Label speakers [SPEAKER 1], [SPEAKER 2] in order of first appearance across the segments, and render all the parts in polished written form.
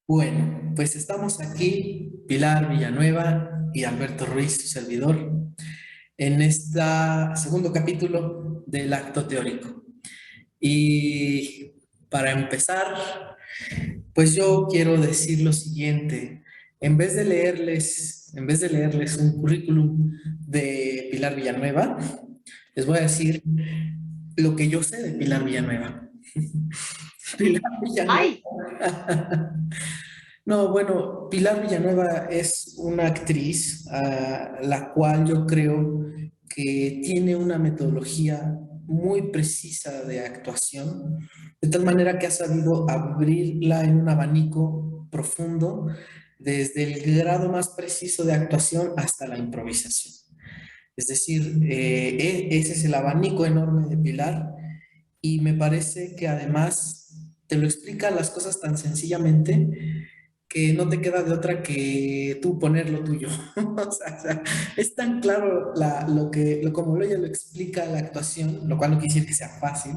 [SPEAKER 1] Bueno, pues estamos aquí, Pilar Villanueva y Alberto Ruiz, su servidor, en este segundo capítulo del acto teórico. Y para empezar, pues yo quiero decir lo siguiente. En vez de leerles un currículum de Pilar Villanueva, les voy a decir lo que yo sé de Pilar Villanueva. Pilar Villanueva.
[SPEAKER 2] ¡Ay!
[SPEAKER 1] No, bueno, Pilar Villanueva es una actriz a la cual yo creo que tiene una metodología muy precisa de actuación, de tal manera que ha sabido abrirla en un abanico profundo, desde el grado más preciso de actuación hasta la improvisación. Es decir, ese es el abanico enorme de Pilar y me parece que además te lo explica las cosas tan sencillamente que no te queda de otra que tú poner lo tuyo. O sea, es tan claro como ella lo explica la actuación, lo cual no quiere decir que sea fácil,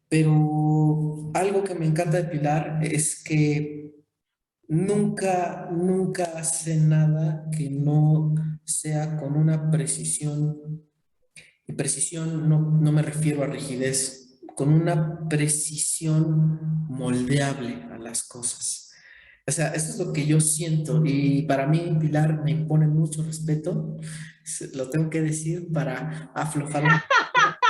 [SPEAKER 1] pero algo que me encanta de Pilar es que nunca hace nada que no sea con una precisión. Y precisión no me refiero a rigidez, con una precisión moldeable a las cosas. O sea, esto es lo que yo siento y para mí Pilar me impone mucho respeto, lo tengo que decir para aflojar un poco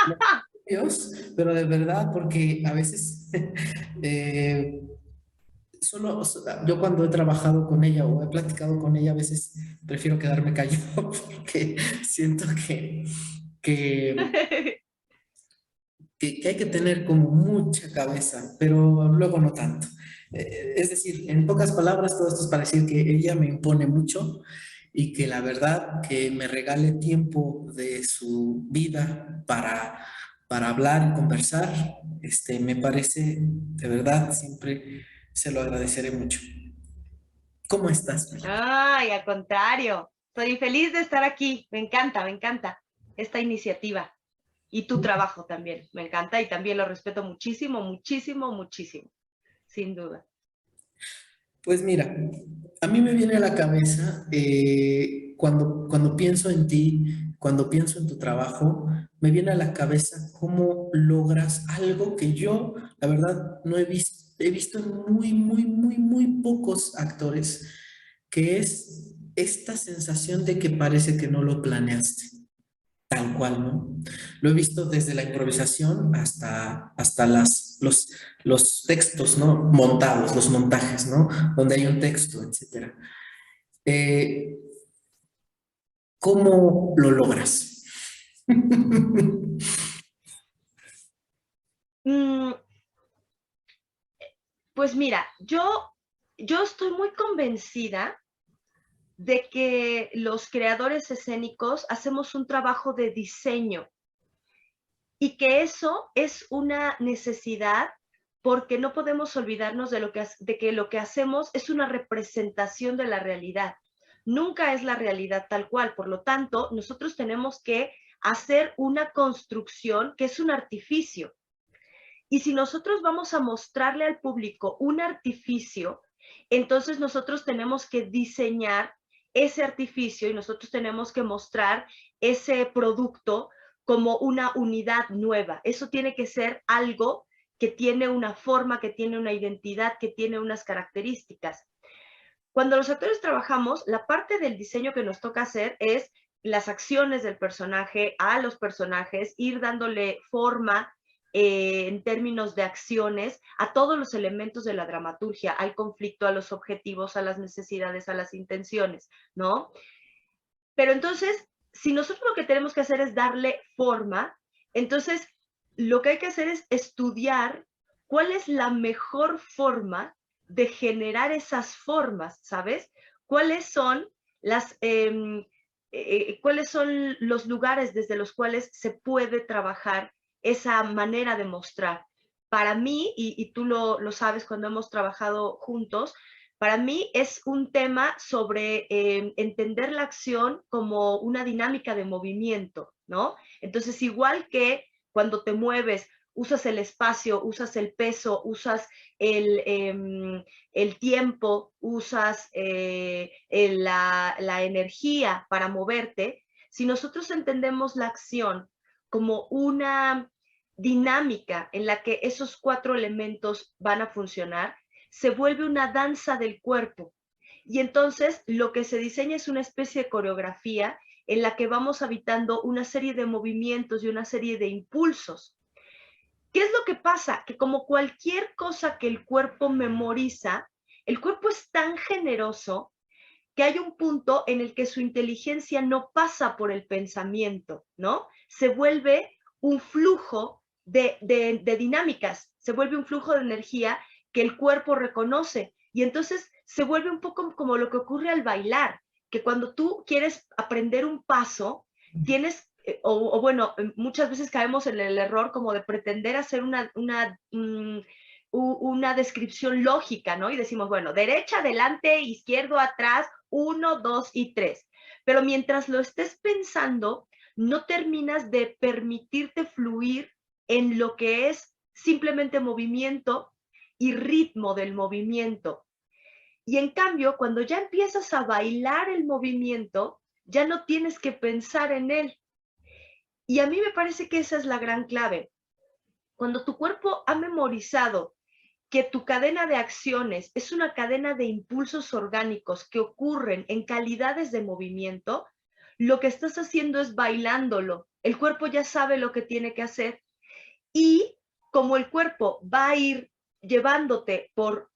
[SPEAKER 1] los nervios, pero de verdad, porque a veces yo cuando he trabajado con ella o he platicado con ella, a veces prefiero quedarme callado porque siento que que hay que tener como mucha cabeza, pero luego no tanto. Es decir, en pocas palabras, todo esto es para decir que ella me impone mucho y que la verdad que me regale tiempo de su vida para hablar y conversar, me parece, de verdad, siempre se lo agradeceré mucho. ¿Cómo estás, Pilar?
[SPEAKER 2] ¡Ay, al contrario! Estoy feliz de estar aquí. Me encanta esta iniciativa. Y tu trabajo también. Me encanta y también lo respeto muchísimo, muchísimo, muchísimo. Sin duda.
[SPEAKER 1] Pues mira, a mí me viene a la cabeza cuando pienso en ti, cuando pienso en tu trabajo, me viene a la cabeza cómo logras algo que yo, la verdad, no he visto en muy pocos actores, que es esta sensación de que parece que no lo planeaste. Tal cual, ¿no? Lo he visto desde la improvisación hasta los textos, ¿no? Montados, los montajes, ¿no? Donde hay un texto, etcétera. Eh, ¿Cómo lo logras?
[SPEAKER 2] Mm, pues mira, yo estoy muy convencida de que los creadores escénicos hacemos un trabajo de diseño y que eso es una necesidad porque no podemos olvidarnos de que lo que hacemos es una representación de la realidad. Nunca es la realidad tal cual. Por lo tanto, nosotros tenemos que hacer una construcción que es un artificio. Y si nosotros vamos a mostrarle al público un artificio, entonces nosotros tenemos que diseñar ese artificio y nosotros tenemos que mostrar ese producto como una unidad nueva. Eso tiene que ser algo que tiene una forma, que tiene una identidad, que tiene unas características. Cuando los actores trabajamos, la parte del diseño que nos toca hacer es las acciones del personaje, a los personajes, ir dándole forma en términos de acciones a todos los elementos de la dramaturgia, al conflicto, a los objetivos, a las necesidades, a las intenciones, ¿no? Pero entonces, si nosotros lo que tenemos que hacer es darle forma, entonces lo que hay que hacer es estudiar cuál es la mejor forma de generar esas formas, ¿sabes? ¿Cuáles son cuáles son los lugares desde los cuales se puede trabajar esa manera de mostrar? Para mí, y tú lo sabes cuando hemos trabajado juntos, para mí es un tema sobre entender la acción como una dinámica de movimiento, ¿no? Entonces, igual que cuando te mueves usas el espacio, usas el peso, usas el tiempo, usas la energía para moverte. Si nosotros entendemos la acción como una dinámica en la que esos 4 elementos van a funcionar, se vuelve una danza del cuerpo. Y entonces lo que se diseña es una especie de coreografía en la que vamos habitando una serie de movimientos y una serie de impulsos. ¿Qué es lo que pasa? Que como cualquier cosa que el cuerpo memoriza, el cuerpo es tan generoso que hay un punto en el que su inteligencia no pasa por el pensamiento, ¿no? Se vuelve un flujo de dinámicas, se vuelve un flujo de energía que el cuerpo reconoce. Y entonces se vuelve un poco como lo que ocurre al bailar, que cuando tú quieres aprender un paso, tienes, o bueno, muchas veces caemos en el error como de pretender hacer una descripción lógica, ¿no? Y decimos, bueno, derecha, adelante, izquierdo, atrás, 1, 2 y 3. Pero mientras lo estés pensando, no terminas de permitirte fluir en lo que es simplemente movimiento y ritmo del movimiento. Y en cambio, cuando ya empiezas a bailar el movimiento, ya no tienes que pensar en él. Y a mí me parece que esa es la gran clave. Cuando tu cuerpo ha memorizado que tu cadena de acciones es una cadena de impulsos orgánicos que ocurren en calidades de movimiento, lo que estás haciendo es bailándolo. El cuerpo ya sabe lo que tiene que hacer y como el cuerpo va a ir llevándote por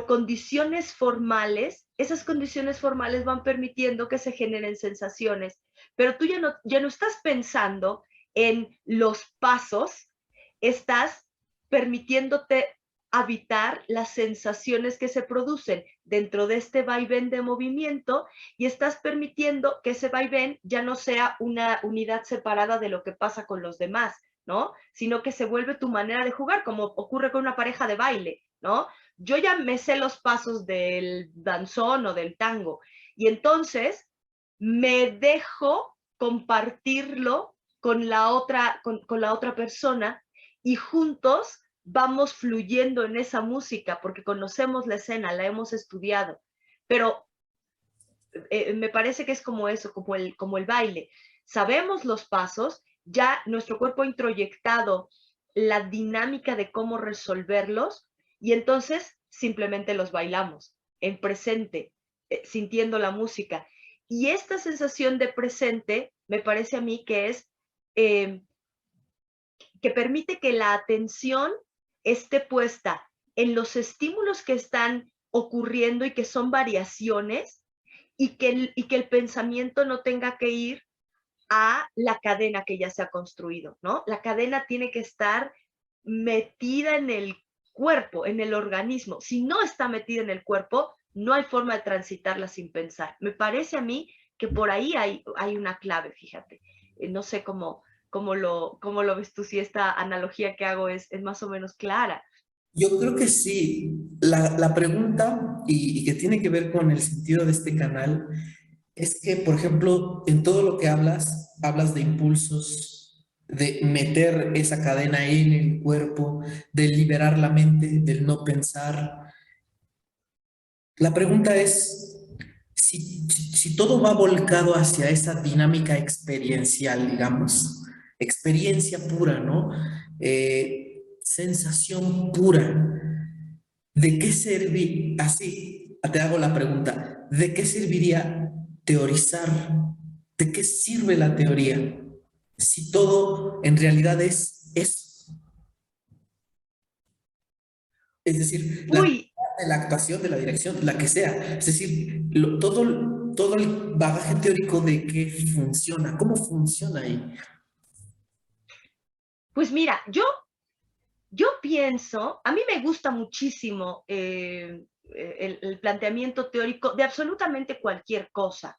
[SPEAKER 2] condiciones formales, esas condiciones formales van permitiendo que se generen sensaciones, pero tú ya no estás pensando en los pasos, estás permitiéndote habitar las sensaciones que se producen dentro de este vaivén de movimiento y estás permitiendo que ese vaivén ya no sea una unidad separada de lo que pasa con los demás, ¿no? Sino que se vuelve tu manera de jugar, como ocurre con una pareja de baile, ¿no? Yo ya me sé los pasos del danzón o del tango y entonces me dejo compartirlo con la otra persona y juntos vamos fluyendo en esa música porque conocemos la escena, la hemos estudiado. Pero me parece que es como eso, como el baile. Sabemos los pasos, ya nuestro cuerpo ha introyectado la dinámica de cómo resolverlos y entonces simplemente los bailamos en presente, sintiendo la música. Y esta sensación de presente me parece a mí que es que permite que la atención esté puesta en los estímulos que están ocurriendo y que son variaciones y que el pensamiento no tenga que ir a la cadena que ya se ha construido, ¿no? La cadena tiene que estar metida en el cuerpo, en el organismo. Si no está metida en el cuerpo, no hay forma de transitarla sin pensar. Me parece a mí que por ahí hay una clave, fíjate. No sé cómo lo ves tú, si esta analogía que hago es más o menos clara.
[SPEAKER 1] Yo creo que sí. La pregunta, y que tiene que ver con el sentido de este canal, es que, por ejemplo, en todo lo que hablas de impulsos, de meter esa cadena en el cuerpo, de liberar la mente, del no pensar. La pregunta es, si todo va volcado hacia esa dinámica experiencial, digamos, experiencia pura, ¿no? Sensación pura. ¿De qué servir? Así te hago la pregunta, ¿de qué serviría teorizar? ¿De qué sirve la teoría? Si todo en realidad es eso. Es decir,
[SPEAKER 2] Uy,
[SPEAKER 1] de la actuación, de la dirección, la que sea. Es decir, todo el bagaje teórico de qué funciona, cómo funciona ahí.
[SPEAKER 2] pues mira, yo pienso, a mí me gusta muchísimo el planteamiento teórico de absolutamente cualquier cosa.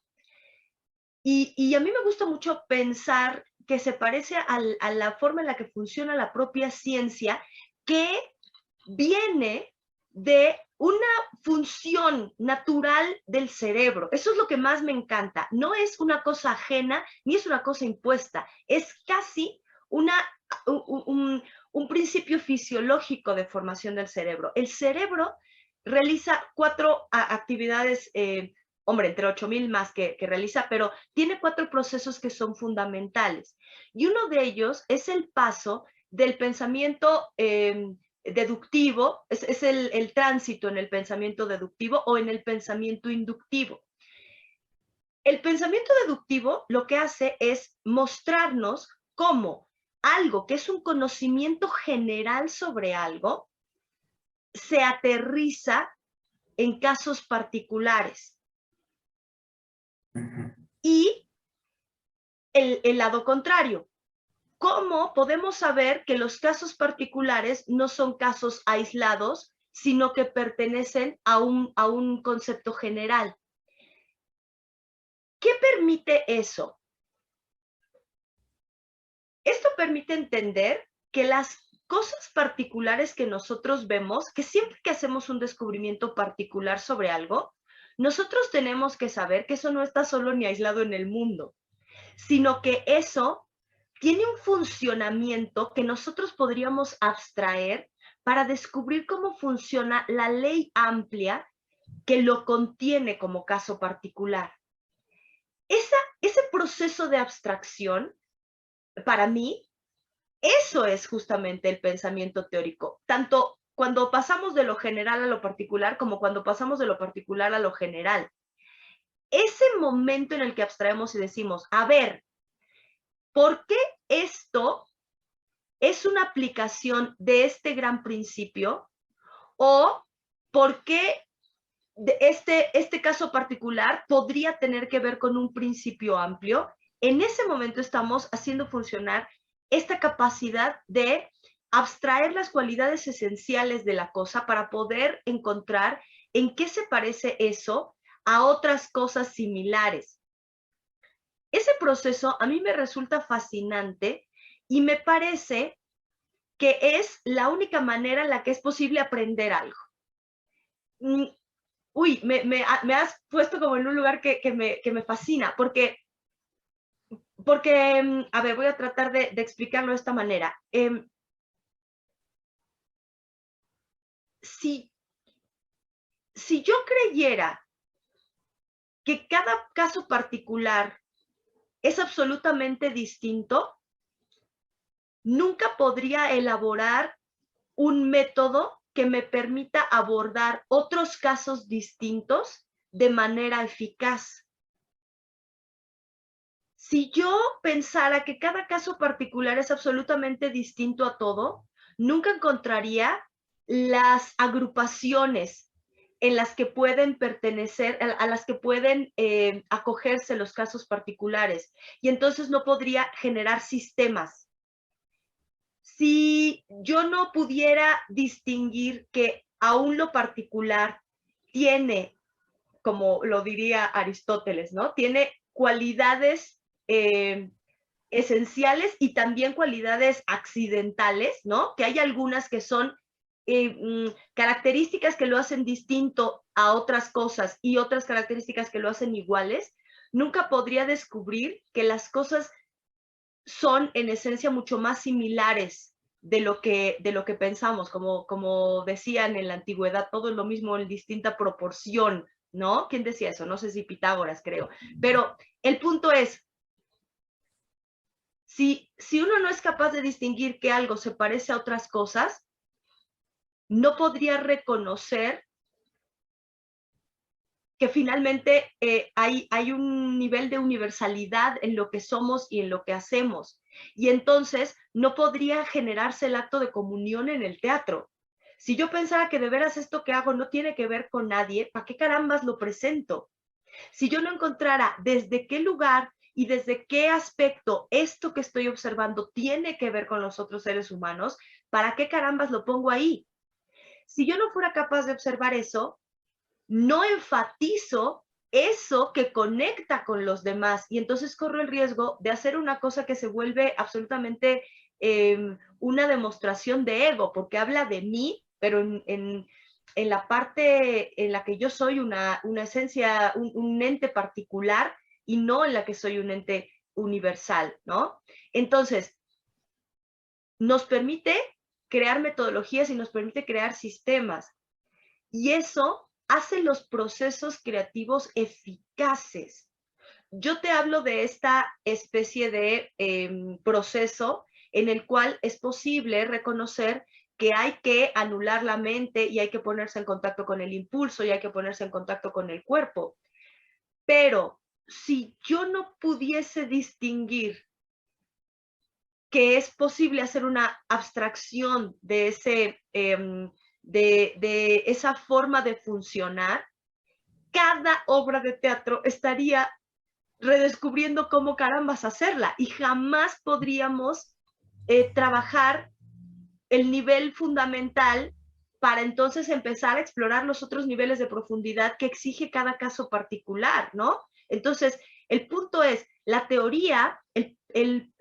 [SPEAKER 2] Y a mí me gusta mucho pensar que se parece a la forma en la que funciona la propia ciencia, que viene de una función natural del cerebro. Eso es lo que más me encanta. No es una cosa ajena ni es una cosa impuesta. Es casi una un principio fisiológico de formación del cerebro. El cerebro realiza 4 actividades, hombre, entre 8,000 más que realiza, pero tiene 4 procesos que son fundamentales. Y uno de ellos es el paso del pensamiento deductivo, es el tránsito en el pensamiento deductivo o en el pensamiento inductivo. El pensamiento deductivo lo que hace es mostrarnos cómo algo que es un conocimiento general sobre algo se aterriza en casos particulares. Y el lado contrario, ¿cómo podemos saber que los casos particulares no son casos aislados, sino que pertenecen a un concepto general? ¿Qué permite eso? Esto permite entender que las cosas particulares que nosotros vemos, que siempre que hacemos un descubrimiento particular sobre algo, nosotros tenemos que saber que eso no está solo ni aislado en el mundo, sino que eso tiene un funcionamiento que nosotros podríamos abstraer para descubrir cómo funciona la ley amplia que lo contiene como caso particular. Ese proceso de abstracción, para mí, eso es justamente el pensamiento teórico, tanto cuando pasamos de lo general a lo particular como cuando pasamos de lo particular a lo general. Ese momento en el que abstraemos y decimos, a ver, ¿por qué esto es una aplicación de este gran principio? ¿O por qué este caso particular podría tener que ver con un principio amplio? En ese momento estamos haciendo funcionar esta capacidad de abstraer las cualidades esenciales de la cosa para poder encontrar en qué se parece eso a otras cosas similares. Ese proceso a mí me resulta fascinante y me parece que es la única manera en la que es posible aprender algo. Uy, me has puesto como en un lugar que me fascina, porque, a ver, voy a tratar de explicarlo de esta manera. Si yo creyera que cada caso particular es absolutamente distinto, nunca podría elaborar un método que me permita abordar otros casos distintos de manera eficaz. Si yo pensara que cada caso particular es absolutamente distinto a todo, nunca encontraría las agrupaciones en las que pueden pertenecer, a las que pueden acogerse los casos particulares. Y entonces no podría generar sistemas. Si yo no pudiera distinguir que aún lo particular tiene, como lo diría Aristóteles, ¿no? Tiene cualidades esenciales y también cualidades accidentales, ¿no? Que hay algunas que son características que lo hacen distinto a otras cosas y otras características que lo hacen iguales. Nunca podría descubrir que las cosas son en esencia mucho más similares de lo que pensamos, como decían en la antigüedad, todo es lo mismo en distinta proporción, ¿no? ¿Quién decía eso? No sé si Pitágoras, creo. Pero el punto es, si uno no es capaz de distinguir que algo se parece a otras cosas, no podría reconocer que finalmente hay un nivel de universalidad en lo que somos y en lo que hacemos. Y entonces no podría generarse el acto de comunión en el teatro. Si yo pensara que de veras esto que hago no tiene que ver con nadie, ¿para qué carambas lo presento? Si yo no encontrara desde qué lugar y desde qué aspecto esto que estoy observando tiene que ver con los otros seres humanos, ¿para qué carambas lo pongo ahí? Si yo no fuera capaz de observar eso, no enfatizo eso que conecta con los demás y entonces corro el riesgo de hacer una cosa que se vuelve absolutamente una demostración de ego, porque habla de mí, pero en la parte en la que yo soy una esencia, un ente particular y no en la que soy un ente universal, ¿no? Entonces, nos permite crear metodologías y nos permite crear sistemas. Y eso hace los procesos creativos eficaces. Yo te hablo de esta especie de proceso en el cual es posible reconocer que hay que anular la mente y hay que ponerse en contacto con el impulso y hay que ponerse en contacto con el cuerpo. Pero si yo no pudiese distinguir que es posible hacer una abstracción de, de esa forma de funcionar, cada obra de teatro estaría redescubriendo cómo carambas hacerla y jamás podríamos trabajar el nivel fundamental para entonces empezar a explorar los otros niveles de profundidad que exige cada caso particular, ¿no? Entonces, el punto es, la teoría,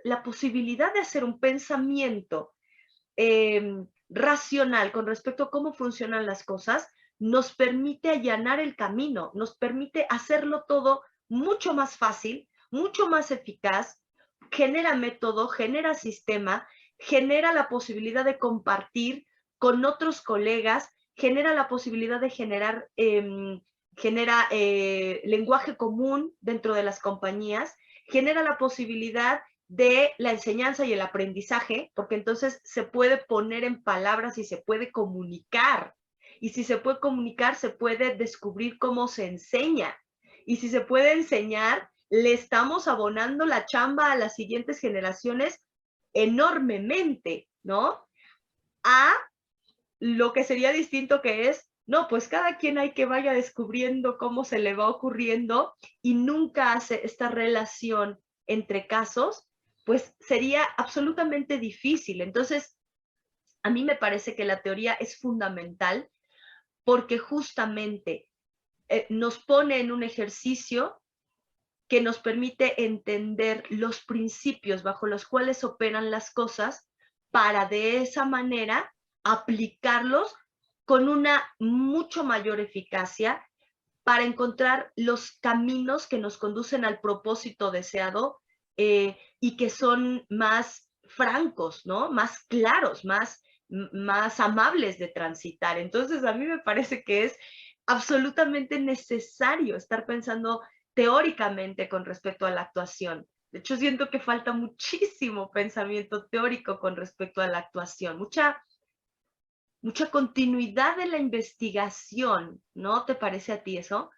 [SPEAKER 2] la posibilidad de hacer un pensamiento racional con respecto a cómo funcionan las cosas, nos permite allanar el camino, nos permite hacerlo todo mucho más fácil, mucho más eficaz, genera método, genera sistema, genera la posibilidad de compartir con otros colegas, genera la posibilidad de generar lenguaje común dentro de las compañías, genera la posibilidad de la enseñanza y el aprendizaje, porque entonces se puede poner en palabras y se puede comunicar. Y si se puede comunicar, se puede descubrir cómo se enseña. Y si se puede enseñar, le estamos abonando la chamba a las siguientes generaciones enormemente, ¿no? A lo que sería distinto que es, no, pues cada quien hay que vaya descubriendo cómo se le va ocurriendo y nunca hace esta relación entre casos, pues sería absolutamente difícil. Entonces, a mí me parece que la teoría es fundamental porque justamente nos pone en un ejercicio que nos permite entender los principios bajo los cuales operan las cosas para de esa manera aplicarlos con una mucho mayor eficacia para encontrar los caminos que nos conducen al propósito deseado y que son más francos, ¿no? Más claros, más amables de transitar. Entonces, a mí me parece que es absolutamente necesario estar pensando teóricamente con respecto a la actuación. De hecho, siento que falta muchísimo pensamiento teórico con respecto a la actuación, mucha continuidad de la investigación, ¿no te parece a ti eso?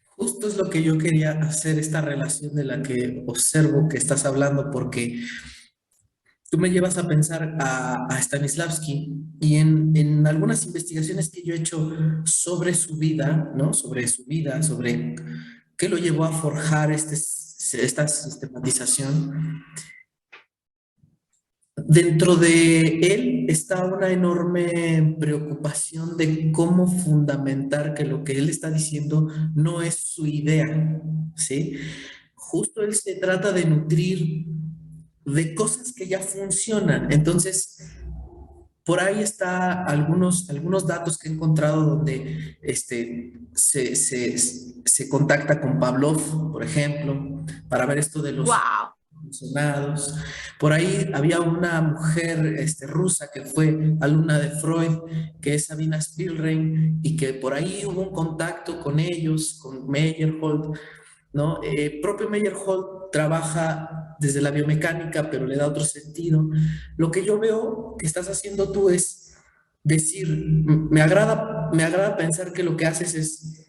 [SPEAKER 1] Justo es lo que yo quería hacer, esta relación de la que observo que estás hablando, porque tú me llevas a pensar a Stanislavski y en algunas investigaciones que yo he hecho sobre su vida, ¿no? Sobre su vida, sobre qué lo llevó a forjar esta sistematización. Dentro de él está una enorme preocupación de cómo fundamentar que lo que él está diciendo no es su idea, ¿sí? Justo él se trata de nutrir de cosas que ya funcionan. Entonces, por ahí está algunos datos que he encontrado donde se contacta con Pavlov, por ejemplo, para ver esto de los
[SPEAKER 2] ¡Wow!
[SPEAKER 1] funcionados. Por ahí había una mujer rusa que fue alumna de Freud, que es Sabina Spielrein, y que por ahí hubo un contacto con ellos, con Meyerhold, ¿no? Propio Meyerhold trabaja desde la biomecánica, pero le da otro sentido. Lo que yo veo que estás haciendo tú es decir, me agrada pensar que lo que haces es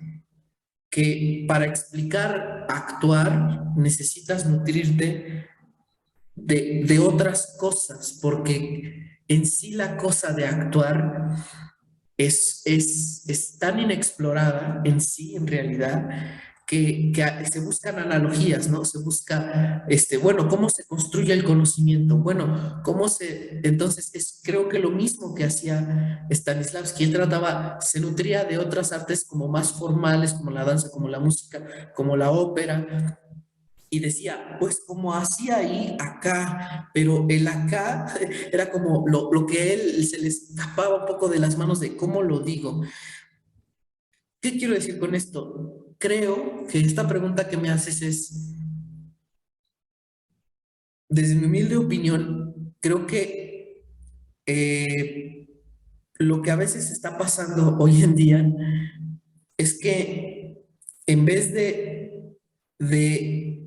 [SPEAKER 1] que para explicar actuar necesitas nutrirte de otras cosas, porque en sí la cosa de actuar es tan inexplorada en sí, en realidad, que se buscan analogías, ¿no? Se busca, bueno, cómo se construye el conocimiento, bueno, entonces creo que lo mismo que hacía Stanislavski, él trataba, se nutría de otras artes como más formales, como la danza, como la música, como la ópera, y decía, pues como hacía ahí, acá, pero el acá era como lo que él se le escapaba un poco de las manos de cómo lo digo. ¿Qué quiero decir con esto? Creo que esta pregunta que me haces es, desde mi humilde opinión, creo que Eh, lo que a veces está pasando hoy en día es que en vez de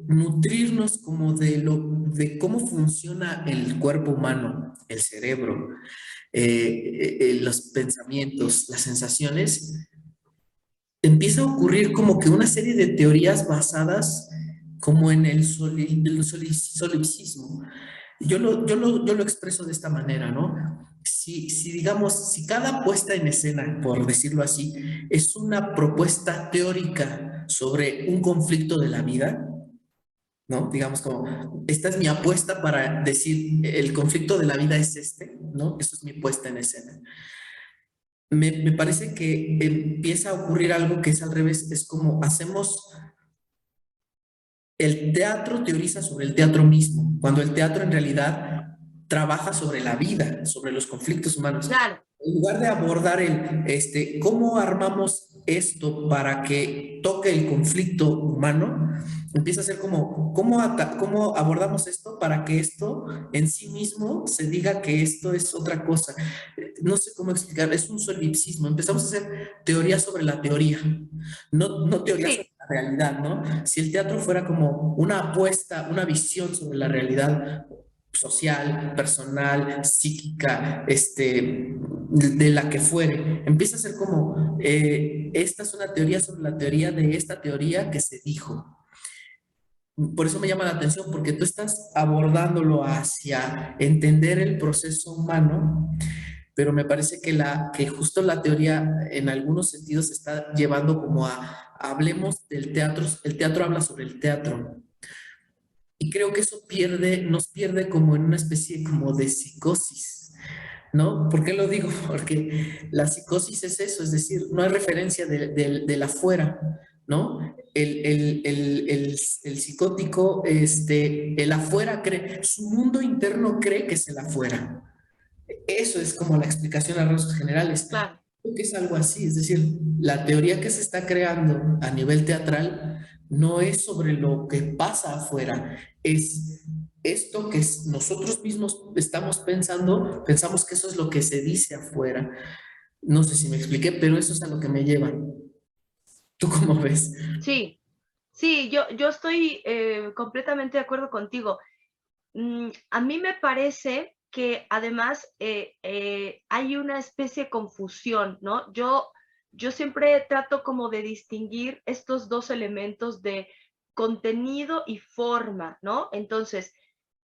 [SPEAKER 1] nutrirnos como de cómo funciona el cuerpo humano, el cerebro, los pensamientos, las sensaciones, empieza a ocurrir como que una serie de teorías basadas como en solipsismo. Yo lo expreso de esta manera, ¿no? Si digamos, si cada puesta en escena, por decirlo así, es una propuesta teórica sobre un conflicto de la vida, ¿no? Digamos como, esta es mi apuesta para decir, el conflicto de la vida es este, ¿no? Eso es mi puesta en escena. Me parece que empieza a ocurrir algo que es al revés, es como hacemos, el teatro teoriza sobre el teatro mismo, cuando el teatro en realidad trabaja sobre la vida, sobre los conflictos humanos.
[SPEAKER 2] Claro,
[SPEAKER 1] En lugar de abordar cómo armamos esto para que toque el conflicto humano, empieza a ser como, ¿cómo abordamos esto para que esto en sí mismo se diga que esto es otra cosa? No sé cómo explicar, es un solipsismo. Empezamos a hacer teoría sobre la teoría, no teoría sobre
[SPEAKER 2] sí,
[SPEAKER 1] la realidad, ¿no? Si el teatro fuera como una apuesta, una visión sobre la realidad social, personal, psíquica, de la que fuere, empieza a ser como, esta es una teoría sobre la teoría de esta teoría que se dijo. Por eso me llama la atención, porque tú estás abordándolo hacia entender el proceso humano, pero me parece que justo la teoría en algunos sentidos se está llevando como hablemos del teatro, el teatro habla sobre el teatro. Y creo que eso nos pierde como en una especie como de psicosis, ¿no? ¿Por qué lo digo? Porque la psicosis es eso, es decir, no hay referencia del afuera, ¿no? El psicótico, el afuera cree, su mundo interno cree que es el afuera. Eso es como la explicación a rasgos generales.
[SPEAKER 2] claro.
[SPEAKER 1] Creo que es algo así, es decir, la teoría que se está creando a nivel teatral no es sobre lo que pasa afuera, es esto que nosotros mismos estamos pensando, pensamos que eso es lo que se dice afuera. No sé si me expliqué, pero eso es a lo que me lleva. ¿Tú cómo ves?
[SPEAKER 2] Sí, sí, yo estoy completamente de acuerdo contigo. A mí me parece que además hay una especie de confusión, ¿no? Yo siempre trato como de distinguir estos dos elementos de contenido y forma, ¿no? Entonces,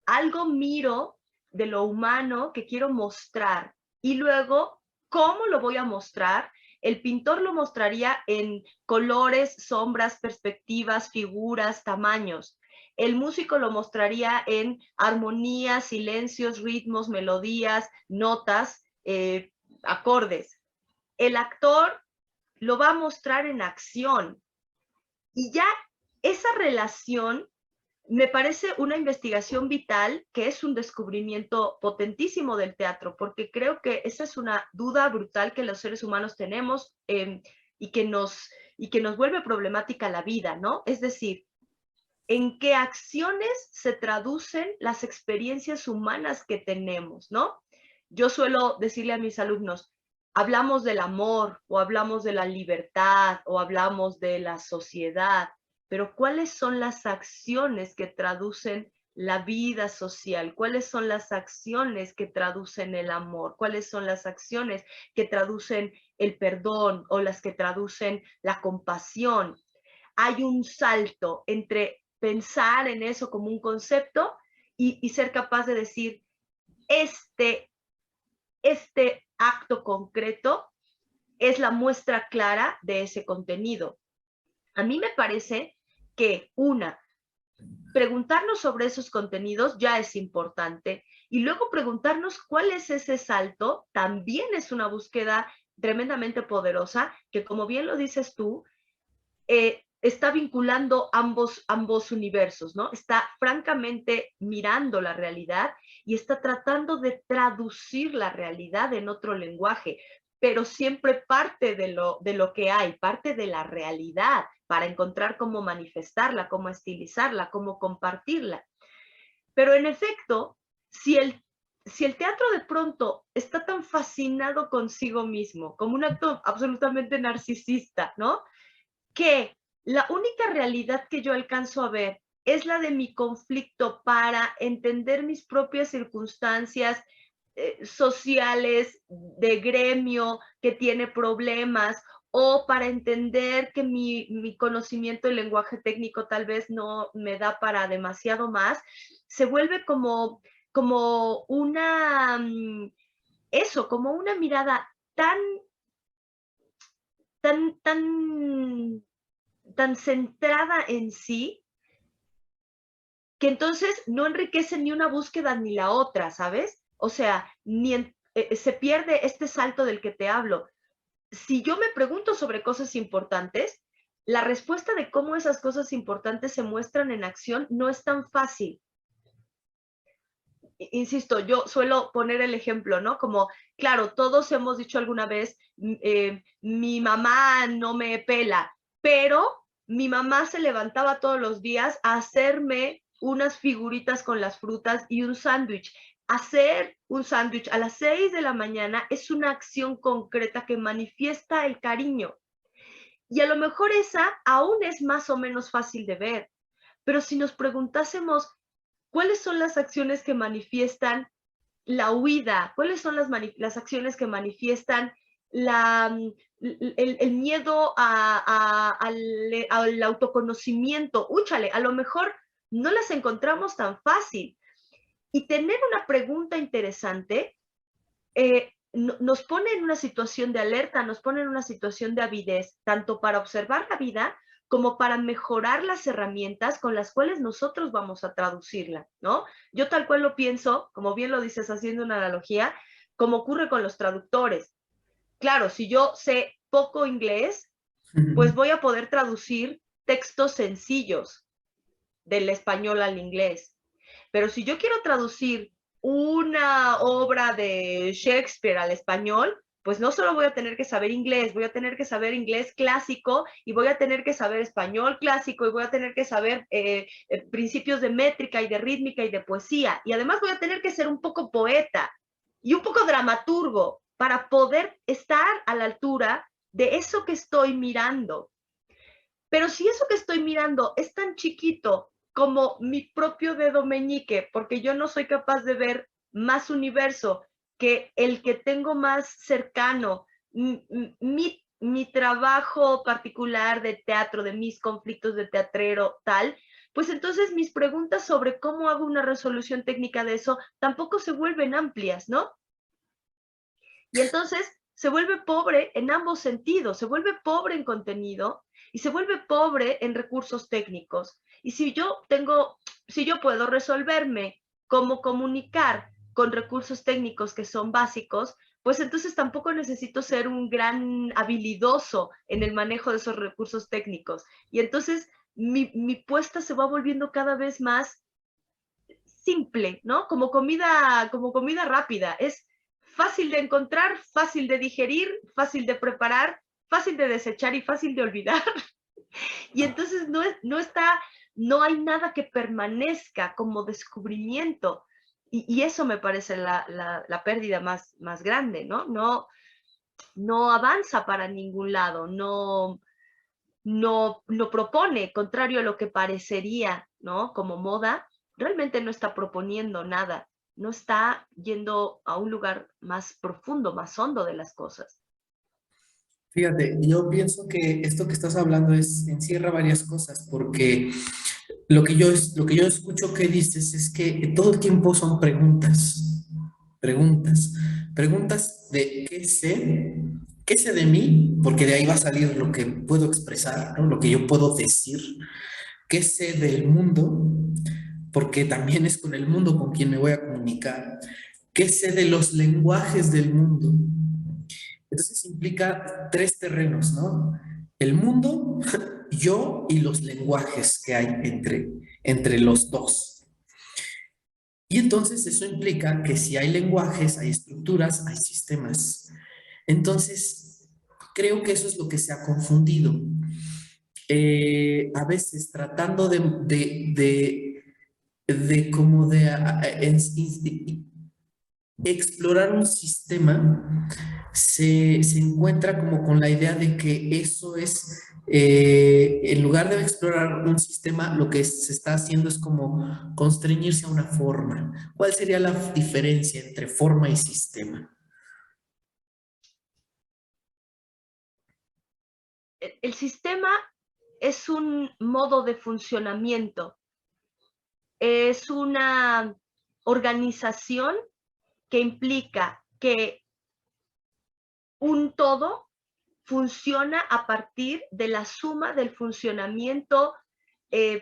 [SPEAKER 2] algo miro de lo humano que quiero mostrar y luego, ¿cómo lo voy a mostrar? El pintor lo mostraría en colores, sombras, perspectivas, figuras, tamaños. El músico lo mostraría en armonías, silencios, ritmos, melodías, notas, acordes. El actor lo va a mostrar en acción. Y ya esa relación me parece una investigación vital que es un descubrimiento potentísimo del teatro, porque creo que esa es una duda brutal que los seres humanos tenemos y, que y que nos vuelve problemática la vida, ¿no? Es decir, ¿en qué acciones se traducen las experiencias humanas que tenemos, ¿no? Yo suelo decirle a mis alumnos, hablamos del amor o hablamos de la libertad o hablamos de la sociedad, pero ¿cuáles son las acciones que traducen la vida social? ¿Cuáles son las acciones que traducen el amor? ¿Cuáles son las acciones que traducen el perdón o las que traducen la compasión? Hay un salto entre pensar en eso como un concepto y ser capaz de decir, este, este acto concreto es la muestra clara de ese contenido. A mí me parece que preguntarnos sobre esos contenidos ya es importante y luego preguntarnos cuál es ese salto también es una búsqueda tremendamente poderosa que, como bien lo dices tú, está vinculando ambos universos, ¿no? Está francamente mirando la realidad y está tratando de traducir la realidad en otro lenguaje, pero siempre parte de lo que hay, parte de la realidad para encontrar cómo manifestarla, cómo estilizarla, cómo compartirla. Pero en efecto, si el si el teatro de pronto está tan fascinado consigo mismo, como un acto absolutamente narcisista, ¿no? Que la única realidad que yo alcanzo a ver es la de mi conflicto para entender mis propias circunstancias sociales, de gremio que tiene problemas, o para entender que mi conocimiento del lenguaje técnico tal vez no me da para demasiado más, se vuelve como una, eso, como una mirada tan, tan, tan, tan centrada en sí, que entonces no enriquece ni una búsqueda ni la otra, ¿sabes? O sea, se pierde este salto del que te hablo. Si yo me pregunto sobre cosas importantes, la respuesta de cómo esas cosas importantes se muestran en acción no es tan fácil. Insisto, yo suelo poner el ejemplo, ¿no? Como, claro, todos hemos dicho alguna vez, mi mamá no me pela, pero mi mamá se levantaba todos los días a hacerme unas figuritas con las frutas y un sándwich. Hacer un sándwich a las 6 de la mañana es una acción concreta que manifiesta el cariño. Y a lo mejor esa aún es más o menos fácil de ver, pero si nos preguntásemos, ¿cuáles son las acciones que manifiestan la huida? ¿Cuáles son las acciones que manifiestan el miedo al autoconocimiento? Úchale, a lo mejor no las encontramos tan fácil. Y tener una pregunta interesante nos pone en una situación de alerta, nos pone en una situación de avidez, tanto para observar la vida como para mejorar las herramientas con las cuales nosotros vamos a traducirla, ¿no? Yo tal cual lo pienso, como bien lo dices, haciendo una analogía, como ocurre con los traductores. Claro, si yo sé poco inglés, pues voy a poder traducir textos sencillos del español al inglés. Pero si yo quiero traducir una obra de Shakespeare al español, pues no solo voy a tener que saber inglés, voy a tener que saber inglés clásico y voy a tener que saber español clásico y voy a tener que saber principios de métrica y de rítmica y de poesía. Y además voy a tener que ser un poco poeta y un poco dramaturgo para poder estar a la altura de eso que estoy mirando. Pero si eso que estoy mirando es tan chiquito como mi propio dedo meñique, porque yo no soy capaz de ver más universo que el que tengo más cercano, mi trabajo particular de teatro, de mis conflictos de teatrero, tal, pues entonces mis preguntas sobre cómo hago una resolución técnica de eso tampoco se vuelven amplias, ¿no? Y entonces se vuelve pobre en ambos sentidos, se vuelve pobre en contenido y se vuelve pobre en recursos técnicos. Y si yo puedo resolverme cómo comunicar con recursos técnicos que son básicos, pues entonces tampoco necesito ser un gran habilidoso en el manejo de esos recursos técnicos. Y entonces mi puesta se va volviendo cada vez más simple, ¿no? Como comida rápida. Es fácil de encontrar, fácil de digerir, fácil de preparar, fácil de desechar y fácil de olvidar. Y entonces no hay nada que permanezca como descubrimiento. Y eso me parece la pérdida más grande, ¿no? No avanza para ningún lado, no propone, contrario a lo que parecería, ¿no? Como moda, realmente no está proponiendo nada, no está yendo a un lugar más profundo, más hondo de las cosas.
[SPEAKER 1] Fíjate, yo pienso que esto que estás hablando encierra varias cosas, porque lo que yo escucho que dices es que todo el tiempo son preguntas, preguntas, preguntas de qué sé de mí, porque de ahí va a salir lo que puedo expresar, ¿no? Lo que yo puedo decir, qué sé del mundo, porque también es con el mundo con quien me voy a comunicar, qué sé de los lenguajes del mundo. Entonces implica tres terrenos, ¿no? El mundo, yo y los lenguajes que hay entre los dos. Y entonces eso implica que si hay lenguajes, hay estructuras, hay sistemas. Entonces, creo que eso es lo que se ha confundido. A veces tratando de como de explorar un sistema se encuentra como con la idea de que eso es, en lugar de explorar un sistema, lo que se está haciendo es como constreñirse a una forma. ¿Cuál sería la diferencia entre forma y sistema?
[SPEAKER 2] El sistema es un modo de funcionamiento, es una organización que implica que un todo funciona a partir de la suma del funcionamiento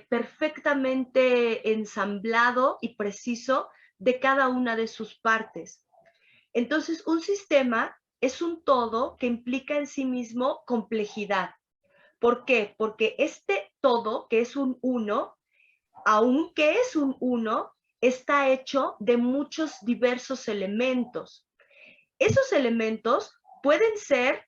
[SPEAKER 2] perfectamente ensamblado y preciso de cada una de sus partes. Entonces, un sistema es un todo que implica en sí mismo complejidad. ¿Por qué? Porque este todo, que es un uno, aunque es un uno, está hecho de muchos diversos elementos. Esos elementos pueden ser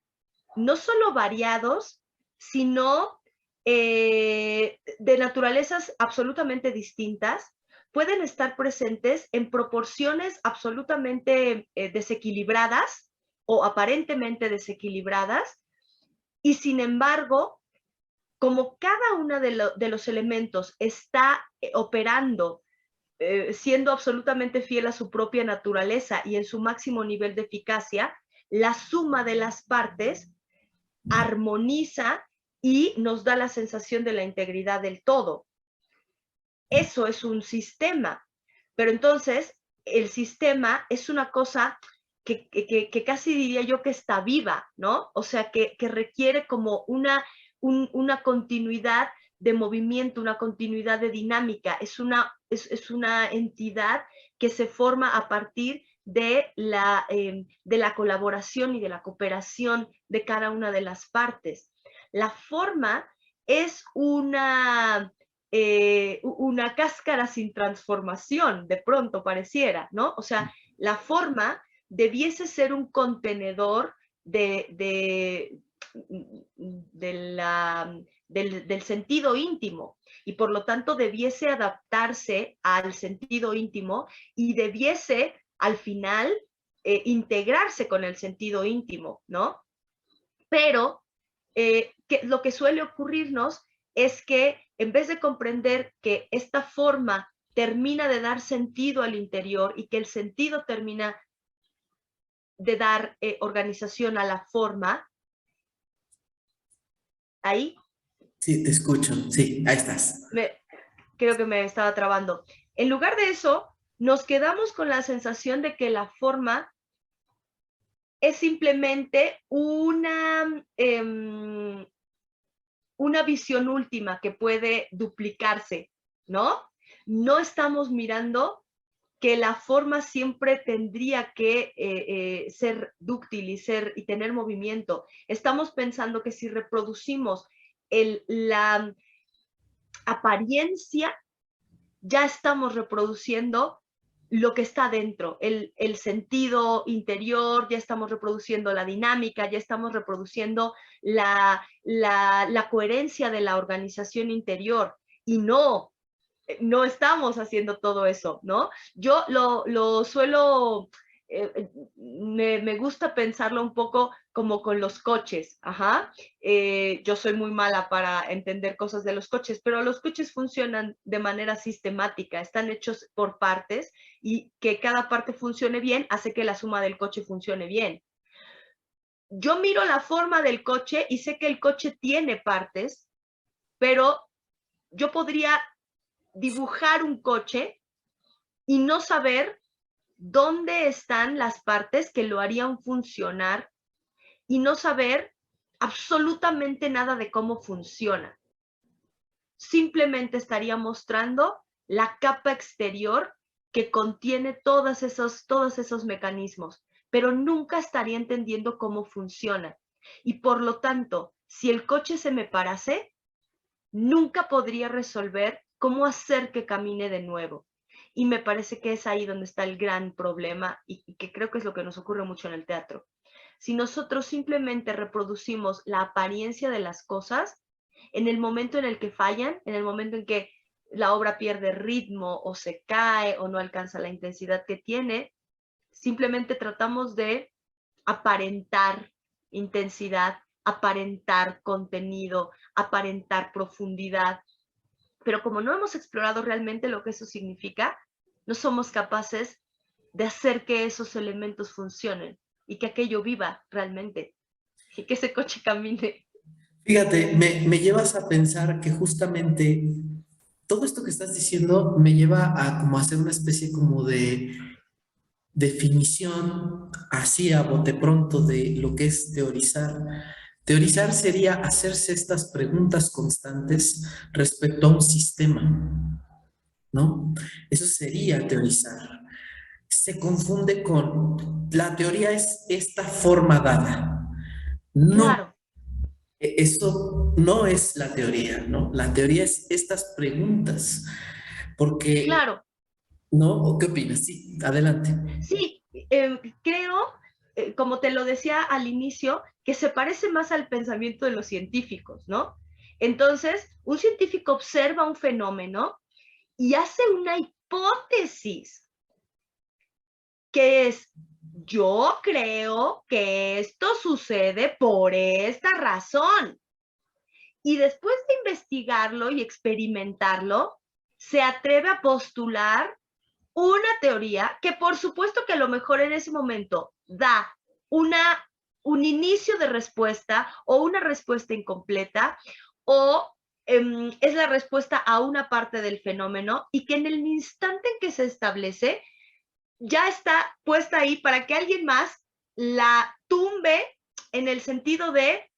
[SPEAKER 2] no solo variados, sino de naturalezas absolutamente distintas, pueden estar presentes en proporciones absolutamente desequilibradas o aparentemente desequilibradas, y sin embargo, como cada uno de los elementos está operando, siendo absolutamente fiel a su propia naturaleza y en su máximo nivel de eficacia, la suma de las partes armoniza y nos da la sensación de la integridad del todo. Eso es un sistema. Pero entonces, el sistema es una cosa que casi diría yo que está viva, ¿no? O sea, que requiere como una continuidad de movimiento, una continuidad de dinámica. Es una entidad que se forma a partir de la colaboración y de la cooperación de cada una de las partes. La forma es una cáscara sin transformación, de pronto pareciera, ¿no? O sea, la forma debiese ser un contenedor del sentido íntimo, y por lo tanto debiese adaptarse al sentido íntimo y debiese al final integrarse con el sentido íntimo, ¿no? Pero lo que suele ocurrirnos es que en vez de comprender que esta forma termina de dar sentido al interior y que el sentido termina de dar organización a la forma, ahí
[SPEAKER 1] Sí, te escucho. Sí, ahí estás.
[SPEAKER 2] creo que me estaba trabando. En lugar de eso, nos quedamos con la sensación de que la forma es simplemente una visión última que puede duplicarse, ¿no? No estamos mirando que la forma siempre tendría que ser dúctil y tener movimiento. Estamos pensando que si reproducimos la apariencia, ya estamos reproduciendo lo que está dentro, el sentido interior, ya estamos reproduciendo la dinámica, ya estamos reproduciendo la coherencia de la organización interior, y no estamos haciendo todo eso, ¿no? Yo lo suelo, me gusta pensarlo un poco como con los coches, ajá. Yo soy muy mala para entender cosas de los coches, pero los coches funcionan de manera sistemática, están hechos por partes, y que cada parte funcione bien hace que la suma del coche funcione bien. Yo miro la forma del coche y sé que el coche tiene partes, pero yo podría dibujar un coche y no saber dónde están las partes que lo harían funcionar, y no saber absolutamente nada de cómo funciona. Simplemente estaría mostrando la capa exterior que contiene todos esos mecanismos, pero nunca estaría entendiendo cómo funciona. Y por lo tanto, si el coche se me parase, nunca podría resolver cómo hacer que camine de nuevo. Y me parece que es ahí donde está el gran problema, y que creo que es lo que nos ocurre mucho en el teatro. Si nosotros simplemente reproducimos la apariencia de las cosas, en el momento en el que fallan, en el momento en que la obra pierde ritmo o se cae o no alcanza la intensidad que tiene, simplemente tratamos de aparentar intensidad, aparentar contenido, aparentar profundidad, pero como no hemos explorado realmente lo que eso significa, no somos capaces de hacer que esos elementos funcionen y que aquello viva realmente y que ese coche camine.
[SPEAKER 1] Fíjate, me llevas a pensar que justamente todo esto que estás diciendo me lleva a como hacer una especie como de definición así a bote pronto de lo que es teorizar. Teorizar sería hacerse estas preguntas constantes respecto a un sistema, ¿no? Eso sería teorizar. Se confunde con la teoría es esta forma dada. No,
[SPEAKER 2] Claro,
[SPEAKER 1] eso no es la teoría, ¿no? La teoría es estas preguntas, porque,
[SPEAKER 2] claro.
[SPEAKER 1] ¿no? ¿O qué opinas? Sí, adelante.
[SPEAKER 2] Sí, creo, como te lo decía al inicio, que se parece más al pensamiento de los científicos, ¿no? Entonces, un científico observa un fenómeno y hace una hipótesis, que es, yo creo que esto sucede por esta razón. Y después de investigarlo y experimentarlo, se atreve a postular una teoría que por supuesto que a lo mejor en ese momento da una, un inicio de respuesta o una respuesta incompleta o es la respuesta a una parte del fenómeno y que en el instante en que se establece ya está puesta ahí para que alguien más la tumbe en el sentido de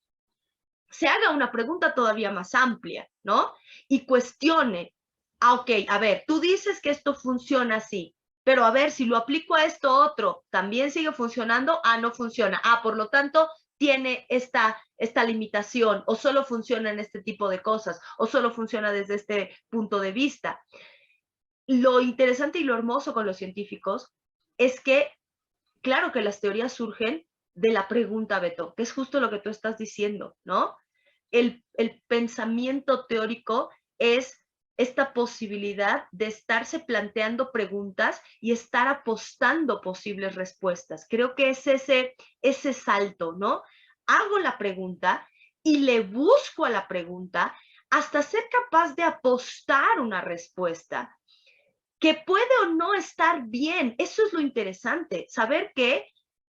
[SPEAKER 2] se haga una pregunta todavía más amplia, ¿no? Y cuestione, ok, a ver, tú dices que esto funciona así, pero a ver, si lo aplico a esto otro, ¿también sigue funcionando? Ah, no funciona. Ah, por lo tanto, tiene esta limitación o solo funciona en este tipo de cosas o solo funciona desde este punto de vista. Lo interesante y lo hermoso con los científicos es que, claro que las teorías surgen de la pregunta, Beto, que es justo lo que tú estás diciendo, ¿no? El pensamiento teórico es esta posibilidad de estarse planteando preguntas y estar apostando posibles respuestas. Creo que es ese salto, ¿no? Hago la pregunta y le busco a la pregunta hasta ser capaz de apostar una respuesta que puede o no estar bien. Eso es lo interesante, saber que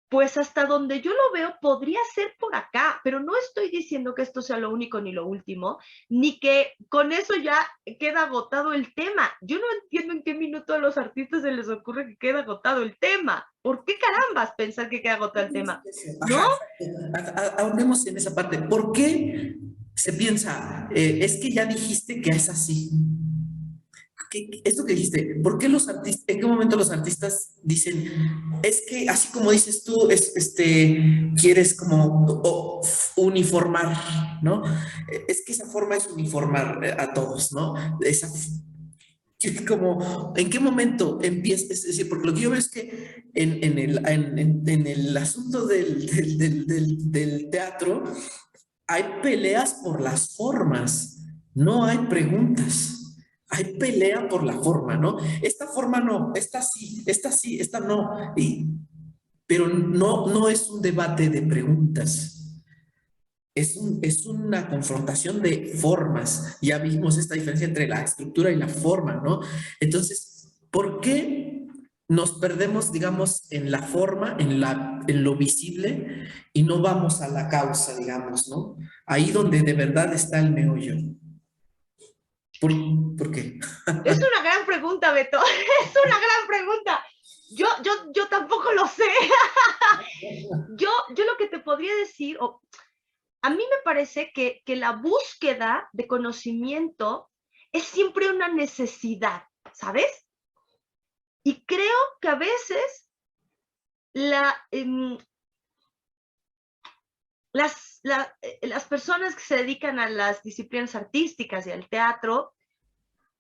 [SPEAKER 2] pues hasta donde yo lo veo podría ser por acá, pero no estoy diciendo que esto sea lo único ni lo último, ni que con eso ya queda agotado el tema. Yo no entiendo en qué minuto a los artistas se les ocurre que queda agotado el tema. ¿Por qué carambas pensar que queda agotado el tema? ¿No?
[SPEAKER 1] Ajá, ahondemos en esa parte. ¿Por qué se piensa, es que ya dijiste que es así? Esto que dijiste, ¿por qué los artistas, en qué momento los artistas dicen, es que así como dices tú, quieres como uniformar, ¿no? Es que esa forma es uniformar a todos, ¿no? Esa, como, ¿en qué momento empieza? Es decir, porque lo que yo veo es que en el asunto del teatro hay peleas por las formas, no hay preguntas. Hay pelea por la forma, ¿no? Esta forma no, sí, esta no. Pero no es un debate de preguntas. Es una confrontación de formas. Ya vimos esta diferencia entre la estructura y la forma, ¿no? Entonces, ¿por qué nos perdemos, digamos, en la forma, en lo visible, y no vamos a la causa, digamos, ¿no? Ahí donde de verdad está el meollo. ¿Por, ¿por qué?
[SPEAKER 2] Es una gran pregunta, Beto. Es una gran pregunta. Yo tampoco lo sé. Yo lo que te podría decir, a mí me parece que la búsqueda de conocimiento es siempre una necesidad, ¿sabes? Y creo que a veces la, las personas que se dedican a las disciplinas artísticas y al teatro,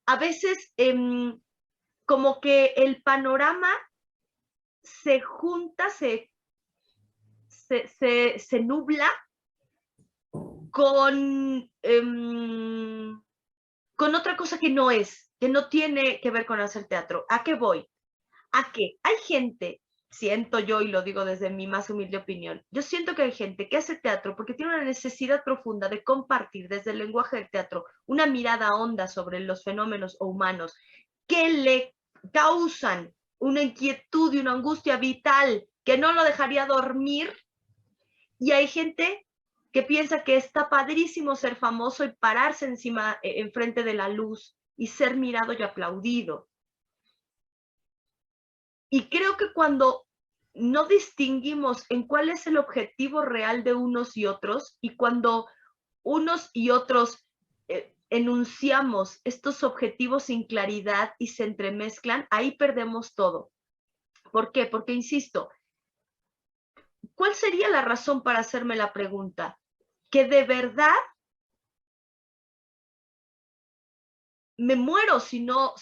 [SPEAKER 2] a veces como que el panorama se junta, se nubla con, con otra cosa que no es, que no tiene que ver con hacer teatro. ¿A qué voy? A que hay gente siento yo, y lo digo desde mi más humilde opinión, yo siento que hay gente que hace teatro porque tiene una necesidad profunda de compartir desde el lenguaje del teatro una mirada honda sobre los fenómenos humanos que le causan una inquietud y una angustia vital que no lo dejaría dormir. Y hay gente que piensa que está padrísimo ser famoso y pararse encima, enfrente de la luz y ser mirado y aplaudido. Y creo que cuando no distinguimos en cuál es el objetivo real de unos y otros, y cuando unos y otros enunciamos estos objetivos sin claridad y se entremezclan, ahí perdemos todo. ¿Por qué? Porque, insisto, ¿cuál sería la razón para hacerme la pregunta? Que de verdad me muero si no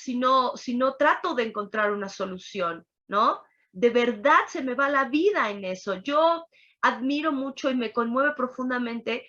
[SPEAKER 2] trato de encontrar una solución, ¿no? De verdad se me va la vida en eso. Yo admiro mucho y me conmueve profundamente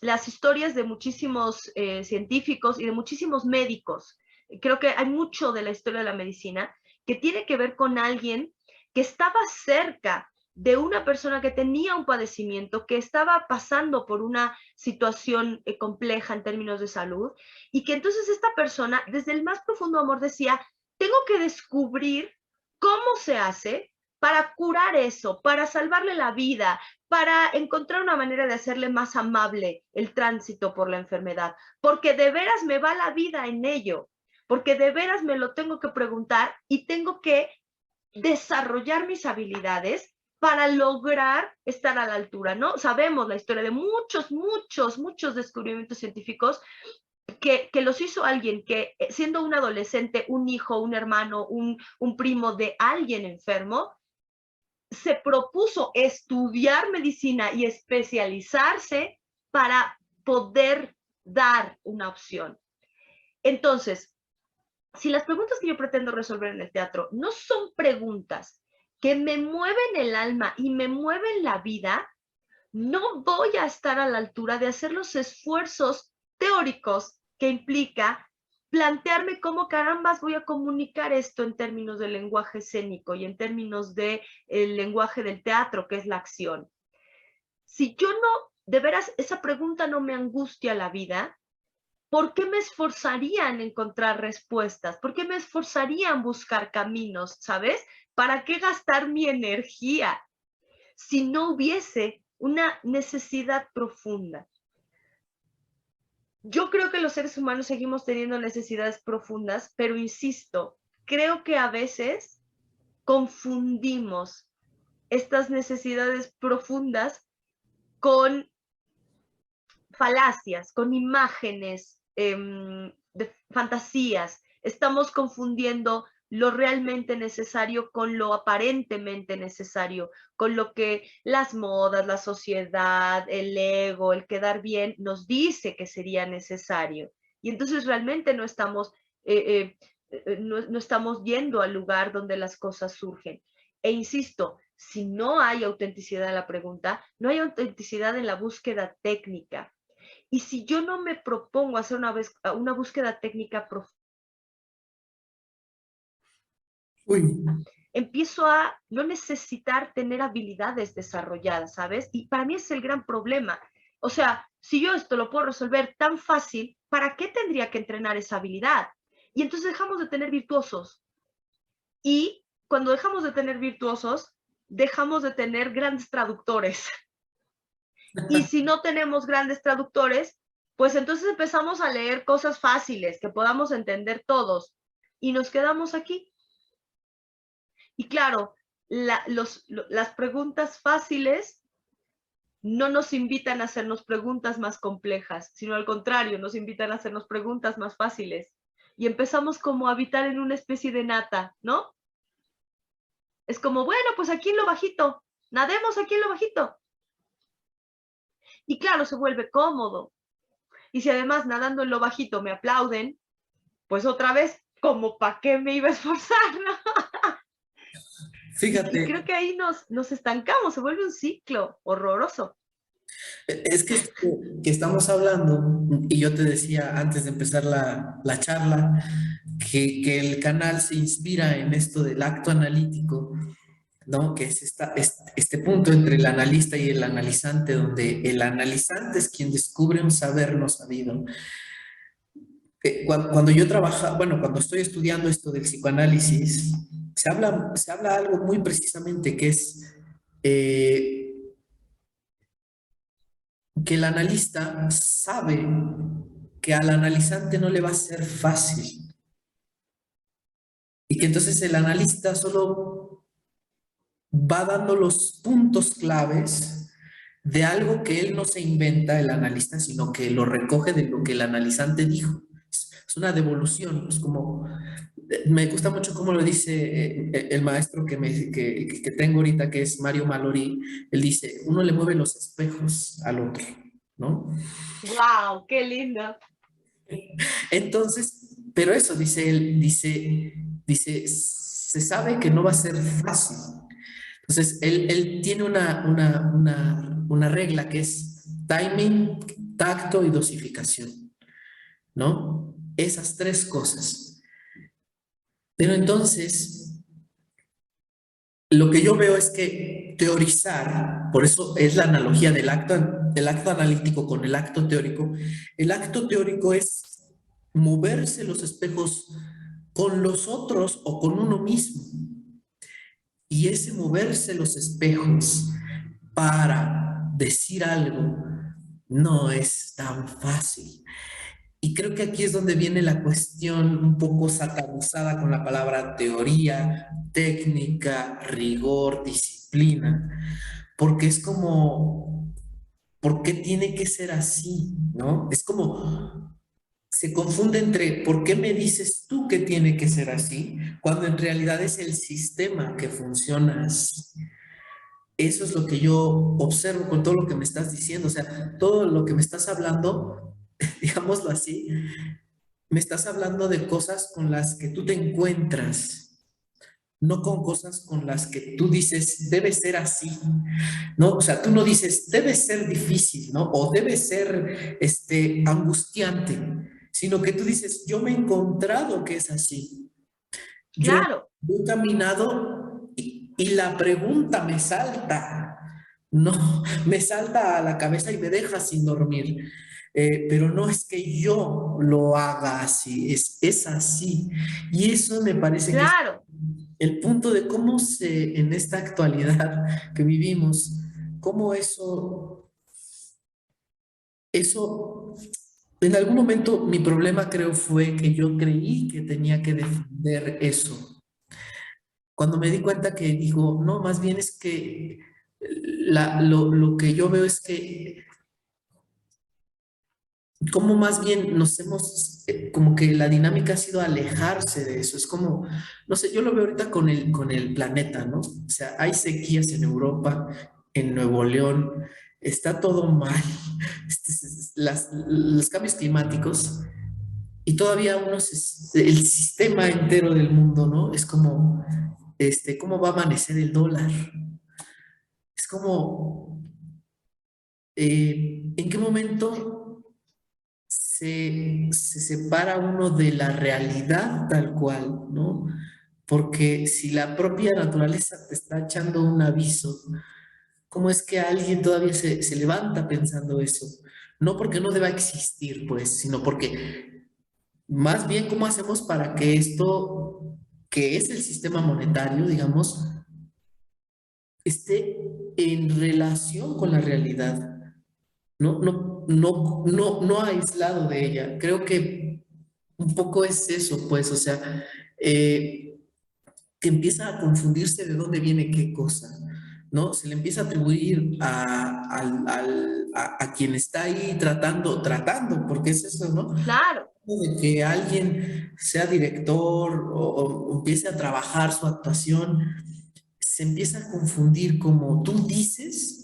[SPEAKER 2] las historias de muchísimos científicos y de muchísimos médicos. Creo que hay mucho de la historia de la medicina que tiene que ver con alguien que estaba cerca de una persona que tenía un padecimiento, que estaba pasando por una situación compleja en términos de salud, y que entonces esta persona, desde el más profundo amor, decía, tengo que descubrir cómo se hace para curar eso, para salvarle la vida, para encontrar una manera de hacerle más amable el tránsito por la enfermedad, porque de veras me va la vida en ello, porque de veras me lo tengo que preguntar y tengo que desarrollar mis habilidades para lograr estar a la altura, ¿no? Sabemos la historia de muchos descubrimientos científicos que los hizo alguien que, siendo un adolescente, un hijo, un hermano, un primo de alguien enfermo, se propuso estudiar medicina y especializarse para poder dar una opción. Entonces, si las preguntas que yo pretendo resolver en el teatro no son preguntas que me mueven el alma y me mueven la vida, no voy a estar a la altura de hacer los esfuerzos teóricos que implica plantearme cómo carambas voy a comunicar esto en términos del lenguaje escénico y en términos del lenguaje del teatro, que es la acción. Si yo no, de veras, esa pregunta no me angustia la vida, ¿por qué me esforzaría en encontrar respuestas? ¿Por qué me esforzaría en buscar caminos? ¿Sabes? ¿Para qué gastar mi energía si no hubiese una necesidad profunda? Yo creo que los seres humanos seguimos teniendo necesidades profundas, pero insisto, creo que a veces confundimos estas necesidades profundas con falacias, con imágenes, de fantasías. Estamos confundiendo lo realmente necesario con lo aparentemente necesario, con lo que las modas, la sociedad, el ego, el quedar bien nos dice que sería necesario. Y entonces realmente no estamos, no estamos yendo al lugar donde las cosas surgen. E insisto, si no hay autenticidad en la pregunta, no hay autenticidad en la búsqueda técnica. Y si yo no me propongo hacer una búsqueda técnica profunda, empiezo a no necesitar tener habilidades desarrolladas, ¿sabes? Y para mí es el gran problema. O sea, si yo esto lo puedo resolver tan fácil, ¿para qué tendría que entrenar esa habilidad? Y entonces dejamos de tener virtuosos. Y cuando dejamos de tener virtuosos, dejamos de tener grandes traductores. Y si no tenemos grandes traductores, pues entonces empezamos a leer cosas fáciles que podamos entender todos y nos quedamos aquí. Y claro, las preguntas fáciles no nos invitan a hacernos preguntas más complejas, sino al contrario, nos invitan a hacernos preguntas más fáciles. Y empezamos como a habitar en una especie de nata, ¿no? Es como, bueno, pues aquí en lo bajito, nademos aquí en lo bajito. Y claro, se vuelve cómodo. Y si además nadando en lo bajito me aplauden, pues otra vez, como para qué me iba a esforzar, ¿no?
[SPEAKER 1] Fíjate.
[SPEAKER 2] Y creo que ahí nos estancamos, se vuelve un ciclo horroroso.
[SPEAKER 1] Es que esto que estamos hablando, y yo te decía antes de empezar la charla, que el canal se inspira en esto del acto analítico, ¿no? Que es este punto entre el analista y el analizante, donde el analizante es quien descubre un saber no sabido. Cuando yo trabajo, bueno, cuando estoy estudiando esto del psicoanálisis, se habla algo muy precisamente que es eh, que el analista sabe que al analizante no le va a ser fácil y que entonces el analista solo va dando los puntos claves de algo que él no se inventa, el analista, sino que lo recoge de lo que el analizante dijo. Es una devolución, es como, me gusta mucho cómo lo dice el maestro que tengo ahorita, que es Mario Mallory. Él dice, uno le mueve los espejos al otro, ¿no?
[SPEAKER 2] ¡Wow! ¡Qué lindo!
[SPEAKER 1] Entonces, pero eso, dice él, dice, se sabe que no va a ser fácil. Entonces, él tiene una regla que es timing, tacto y dosificación, ¿no? Esas tres cosas. Pero entonces, lo que yo veo es que teorizar, por eso es la analogía del acto analítico con el acto teórico. El acto teórico es moverse los espejos con los otros o con uno mismo. Y ese moverse los espejos para decir algo no es tan fácil. Y creo que aquí es donde viene la cuestión un poco satanizada con la palabra teoría, técnica, rigor, disciplina, porque es como, ¿por qué tiene que ser así? ¿No? Es como, se confunde entre ¿por qué me dices tú que tiene que ser así? Cuando en realidad es el sistema que funciona así. Eso es lo que yo observo con todo lo que me estás diciendo, o sea, todo lo que me estás hablando, digámoslo así, me estás hablando de cosas con las que tú te encuentras, no con cosas con las que tú dices, debe ser así, ¿no? O sea, tú no dices, debe ser difícil, ¿no? O debe ser, angustiante, sino que tú dices, yo me he encontrado que es así. Yo
[SPEAKER 2] Claro,
[SPEAKER 1] he caminado y la pregunta me salta, no, me salta a la cabeza y me deja sin dormir. Pero no es que yo lo haga así, es así. Y eso me parece que es
[SPEAKER 2] claro,
[SPEAKER 1] el punto de cómo en esta actualidad que vivimos, cómo eso, en algún momento mi problema creo fue que yo creí que tenía que defender eso. Cuando me di cuenta que digo, no, más bien es que lo que yo veo es que como más bien nos hemos, como que la dinámica ha sido alejarse de eso. Es como, no sé, yo lo veo ahorita con el planeta, ¿no? O sea, hay sequías en Europa, en Nuevo León, está todo mal, los cambios climáticos, y todavía el sistema entero del mundo, ¿no? Es como, ¿cómo va a amanecer el dólar? Es como, ¿en qué momento se separa uno de la realidad tal cual, ¿no? Porque si la propia naturaleza te está echando un aviso, ¿cómo es que alguien todavía se levanta pensando eso? No porque no deba existir, pues, sino porque más bien cómo hacemos para que esto, que es el sistema monetario, digamos, esté en relación con la realidad, no aislado de ella. Creo que un poco es eso, pues, o sea, eh, que empieza a confundirse de dónde viene qué cosa, ¿no? Se le empieza a atribuir a quien está ahí tratando, porque es eso, ¿no?
[SPEAKER 2] claro.
[SPEAKER 1] De que alguien sea director o empiece a trabajar su actuación, se empieza a confundir como tú dices,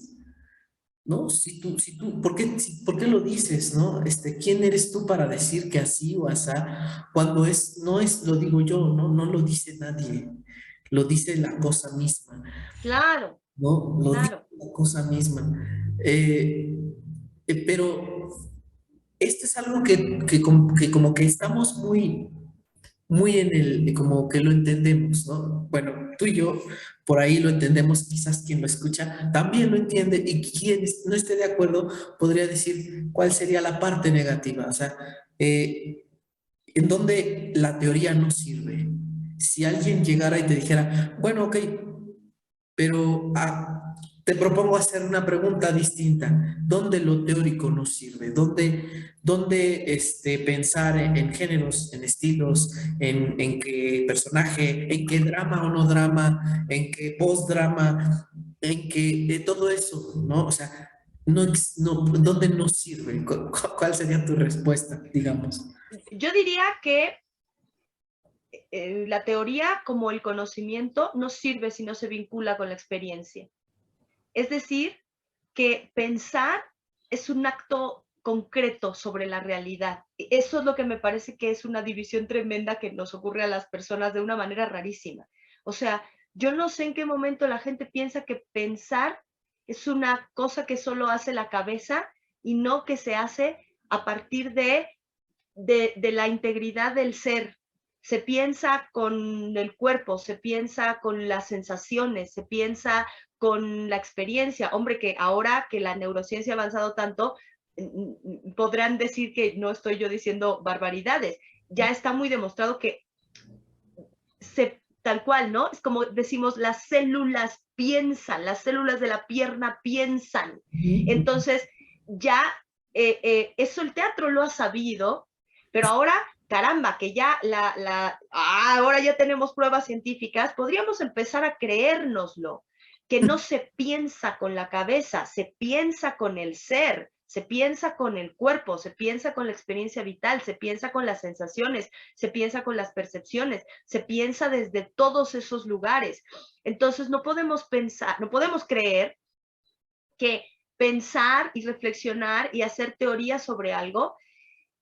[SPEAKER 1] ¿no? Si tú, ¿por qué lo dices, no? ¿Quién eres tú para decir que así o asá? Cuando no es, lo digo yo, ¿no? No lo dice nadie, lo dice la cosa misma,
[SPEAKER 2] Claro,
[SPEAKER 1] ¿no? Lo dice
[SPEAKER 2] claro.
[SPEAKER 1] la cosa misma. Eh, pero esto es algo que como que estamos muy, muy en el, como que lo entendemos, ¿no? Bueno, tú y yo por ahí lo entendemos, quizás quien lo escucha también lo entiende y quien no esté de acuerdo podría decir cuál sería la parte negativa, o sea, en donde la teoría no sirve. Si alguien llegara y te dijera, bueno, ok, pero te propongo hacer una pregunta distinta. ¿Dónde lo teórico nos sirve? ¿Dónde pensar en géneros, en estilos, en qué personaje, en qué drama o no drama, en qué post-drama, en qué todo eso, ¿no? O sea, ¿dónde nos sirve? ¿Cuál sería tu respuesta, digamos?
[SPEAKER 2] Yo diría que la teoría, como el conocimiento, no sirve si no se vincula con la experiencia. Es decir, que pensar es un acto concreto sobre la realidad. Eso es lo que me parece que es una división tremenda que nos ocurre a las personas de una manera rarísima. O sea, yo no sé en qué momento la gente piensa que pensar es una cosa que solo hace la cabeza y no que se hace a partir de la integridad del ser. Se piensa con el cuerpo, se piensa con las sensaciones, se piensa con la experiencia. Hombre, que ahora que la neurociencia ha avanzado tanto, podrán decir que no estoy yo diciendo barbaridades. Ya está muy demostrado que tal cual, ¿no? Es como decimos, las células piensan, las células de la pierna piensan. Entonces, ya eso el teatro lo ha sabido, pero ahora, caramba, que ya ahora ya tenemos pruebas científicas, podríamos empezar a creérnoslo, que no se piensa con la cabeza, se piensa con el ser, se piensa con el cuerpo, se piensa con la experiencia vital, se piensa con las sensaciones, se piensa con las percepciones, se piensa desde todos esos lugares. Entonces no podemos pensar, no podemos creer que pensar y reflexionar y hacer teoría sobre algo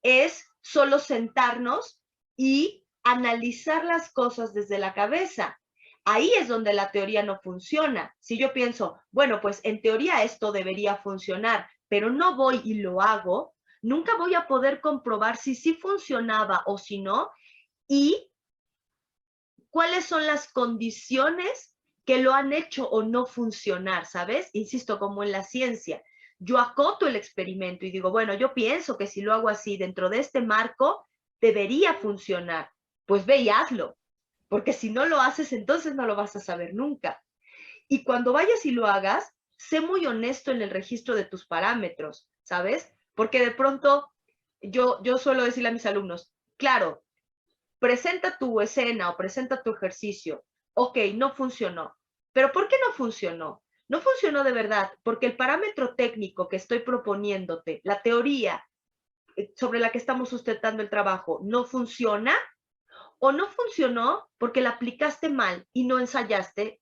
[SPEAKER 2] es solo sentarnos y analizar las cosas desde la cabeza. Ahí es donde la teoría no funciona. Si yo pienso, bueno, pues en teoría esto debería funcionar, pero no voy y lo hago, nunca voy a poder comprobar si sí funcionaba o si no, y cuáles son las condiciones que lo han hecho o no funcionar, ¿sabes? Insisto, como en la ciencia. Yo acoto el experimento y digo, bueno, yo pienso que si lo hago así dentro de este marco, debería funcionar. Pues ve y hazlo, porque si no lo haces, entonces no lo vas a saber nunca. Y cuando vayas y lo hagas, sé muy honesto en el registro de tus parámetros, ¿sabes? Porque de pronto yo suelo decirle a mis alumnos, claro, presenta tu escena o presenta tu ejercicio. Ok, no funcionó. ¿Pero por qué no funcionó? No funcionó de verdad porque el parámetro técnico que estoy proponiéndote, la teoría sobre la que estamos sustentando el trabajo, no funciona, o no funcionó porque la aplicaste mal y no ensayaste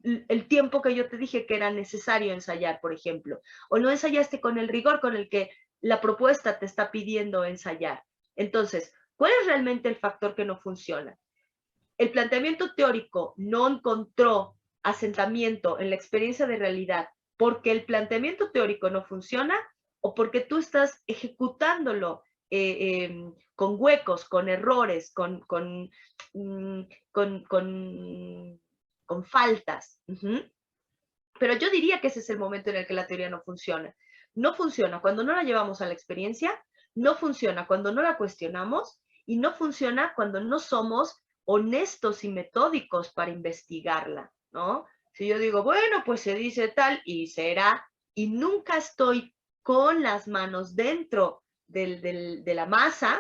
[SPEAKER 2] el tiempo que yo te dije que era necesario ensayar, por ejemplo, o no ensayaste con el rigor con el que la propuesta te está pidiendo ensayar. Entonces, ¿cuál es realmente el factor que no funciona? El planteamiento teórico no encontró asentamiento en la experiencia de realidad porque el planteamiento teórico no funciona o porque tú estás ejecutándolo con huecos, con errores, mm, con, con faltas. Pero yo diría que ese es el momento en el que la teoría no funciona. No funciona cuando no la llevamos a la experiencia, no funciona cuando no la cuestionamos y no funciona cuando no somos honestos y metódicos para investigarla, ¿no? Si yo digo, bueno, pues se dice tal y será, y nunca estoy con las manos dentro de la masa,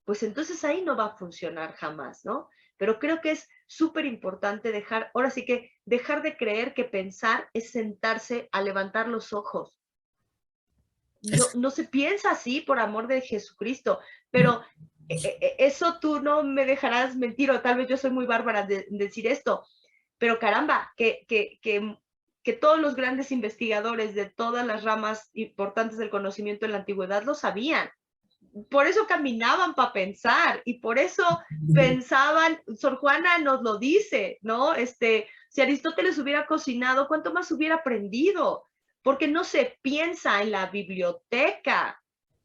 [SPEAKER 2] pues entonces ahí no va a funcionar jamás, ¿no? Pero creo que es súper importante dejar, ahora sí que dejar de creer que pensar es sentarse a levantar los ojos. No,
[SPEAKER 1] Es-
[SPEAKER 2] no se piensa así, por amor de Jesucristo, pero eso tú no me dejarás mentir, o tal vez yo soy muy bárbara de decir esto, pero caramba, que todos los grandes investigadores de todas las ramas importantes del conocimiento en la antigüedad lo sabían. Por eso caminaban para pensar y por eso pensaban, Sor Juana nos lo dice, ¿no? Si Aristóteles hubiera cocinado, ¿cuánto más hubiera aprendido? Porque no se piensa en la biblioteca,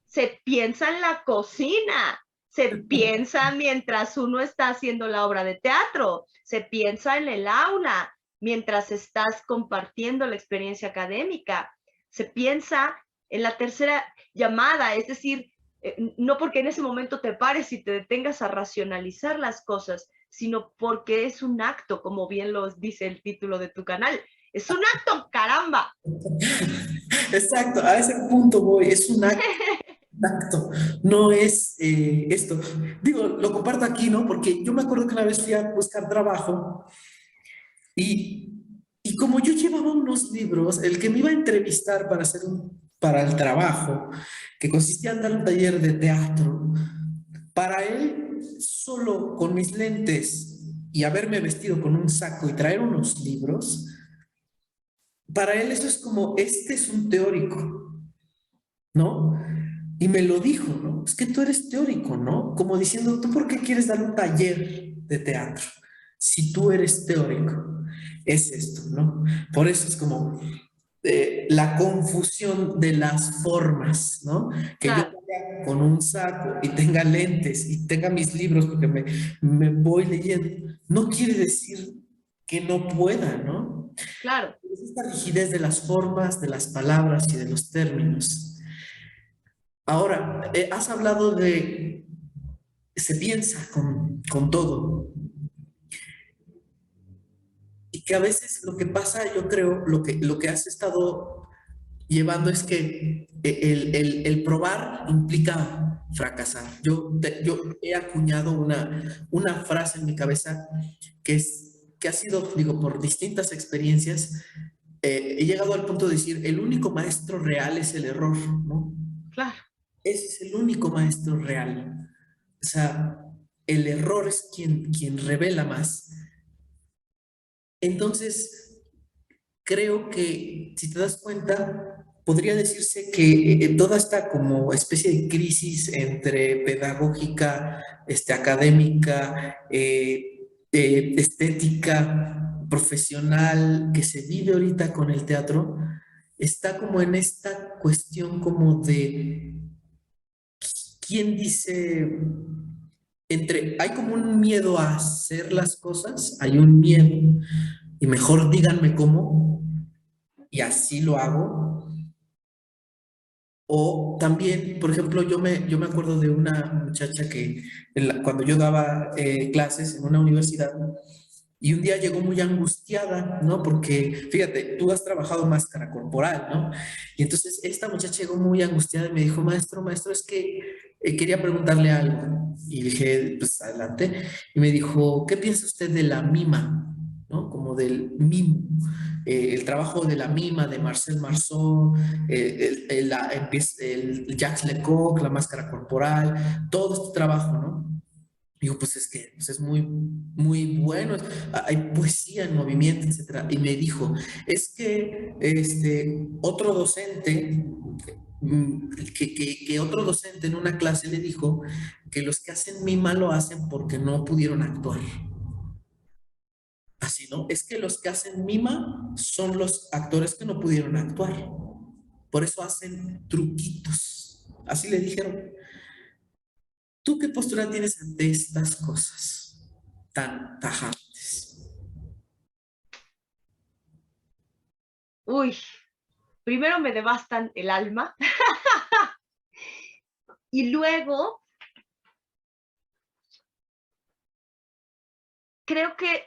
[SPEAKER 2] se piensa en la cocina. Se piensa mientras uno está haciendo la obra de teatro, se piensa en el aula, mientras estás compartiendo la experiencia académica, se piensa en la tercera llamada, es decir, no porque en ese momento te pares y te detengas a racionalizar las cosas, sino porque es un acto, como bien lo dice el título de tu canal. Es un acto, caramba.
[SPEAKER 1] Exacto, a ese punto voy, es un acto, no es esto. Digo, lo comparto aquí, ¿no? Porque yo me acuerdo que una vez fui a buscar trabajo y, y como yo llevaba unos libros, el que me iba a entrevistar para hacer para el trabajo, que consistía en dar un taller de teatro, para él, solo con mis lentes y haberme vestido con un saco y traer unos libros, para él eso es como, este es un teórico, ¿no? Y me lo dijo, ¿no? Es que tú eres teórico, ¿no? Como diciendo, ¿tú por qué quieres dar un taller de teatro? Si tú eres teórico, es esto, ¿no? Por eso es como la confusión de las formas, ¿no? Que yo
[SPEAKER 2] Claro,
[SPEAKER 1] vaya con un saco y tenga lentes y tenga mis libros porque me voy leyendo, no quiere decir que no pueda, ¿no?
[SPEAKER 2] claro.
[SPEAKER 1] Es esta rigidez de las formas, de las palabras y de los términos. Ahora, has hablado de, se piensa con todo, y que a veces lo que pasa, yo creo, lo que has estado llevando es que el probar implica fracasar. Yo he acuñado una frase en mi cabeza que ha sido, digo, por distintas experiencias, he llegado al punto de decir, el único maestro real es el error, ¿no?
[SPEAKER 2] Claro,
[SPEAKER 1] Ese es el único maestro real. O sea, el error es quien revela más. Entonces, creo que si te das cuenta, podría decirse que toda esta como especie de crisis entre pedagógica, académica, estética, profesional, que se vive ahorita con el teatro, está como en esta cuestión como de quién dice, hay como un miedo a hacer las cosas, hay un miedo, y mejor díganme cómo, y así lo hago. O también, por ejemplo, yo me acuerdo de una muchacha que cuando yo daba clases en una universidad, y un día llegó muy angustiada, ¿no? Porque, fíjate, tú has trabajado máscara corporal, ¿no? Y entonces esta muchacha llegó muy angustiada y me dijo, maestro, es que quería preguntarle algo. Y dije, pues adelante. Y me dijo, ¿qué piensa usted de la mima? ¿No? Como del mimo. El trabajo de la mima, de Marcel Marceau, el Jacques Lecoq, la máscara corporal, todo este trabajo, ¿no? Digo, pues es que pues es muy bueno, hay poesía en movimiento, etcétera. Y me dijo, es que otro docente, que otro docente en una clase le dijo que los que hacen mima lo hacen porque no pudieron actuar. Así, ¿no? Es que los que hacen mima son los actores que no pudieron actuar. Por eso hacen truquitos. Así le dijeron. ¿Tú qué postura tienes ante estas cosas tan tajantes?
[SPEAKER 2] uy, primero me devastan el alma y luego creo que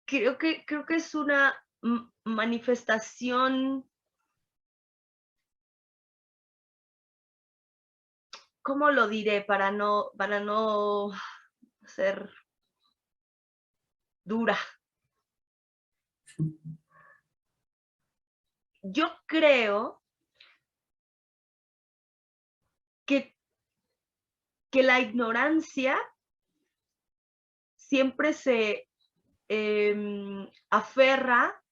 [SPEAKER 2] creo que es una manifestación, ¿cómo lo diré para no ser dura? Yo creo que, que la ignorancia siempre se aferra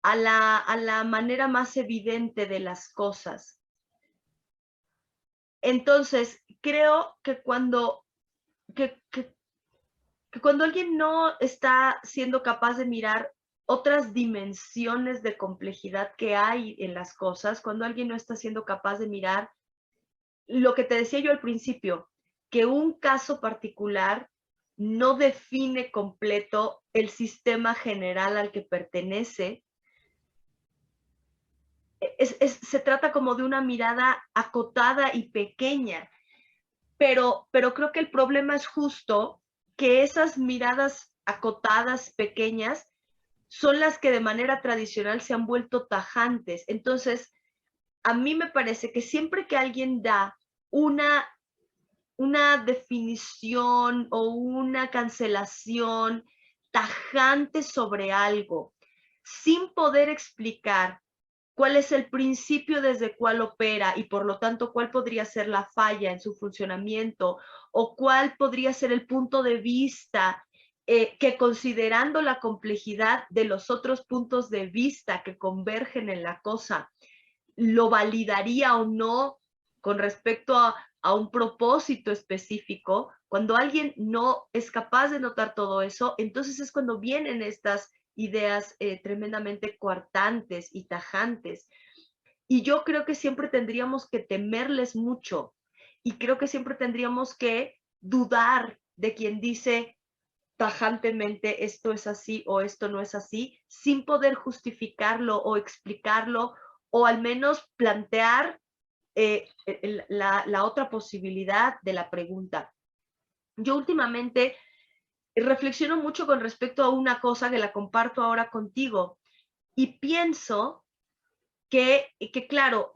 [SPEAKER 2] a la manera más evidente de las cosas. Entonces, creo que cuando alguien no está siendo capaz de mirar otras dimensiones de complejidad que hay en las cosas cuando alguien no está siendo capaz de mirar lo que te decía yo al principio, que un caso particular no define completo el sistema general al que pertenece. Se trata como de una mirada acotada y pequeña, pero creo que el problema es justo que esas miradas acotadas, pequeñas, son las que de manera tradicional se han vuelto tajantes. Entonces, a mí me parece que siempre que alguien da una definición o una cancelación tajante sobre algo, sin poder explicar cuál es el principio desde el cual opera y por lo tanto cuál podría ser la falla en su funcionamiento o cuál podría ser el punto de vista que considerando la complejidad de los otros puntos de vista que convergen en la cosa, lo validaría o no con respecto a un propósito específico. Cuando alguien no es capaz de notar todo eso, entonces es cuando vienen estas ideas tremendamente coartantes y tajantes. Y yo creo que siempre tendríamos que temerles mucho y creo que siempre tendríamos que dudar de quien dice tajantemente esto es así o esto no es así, sin poder justificarlo o explicarlo o al menos plantear la otra posibilidad de la pregunta. Yo últimamente reflexiono mucho con respecto a una cosa que la comparto ahora contigo y pienso que claro,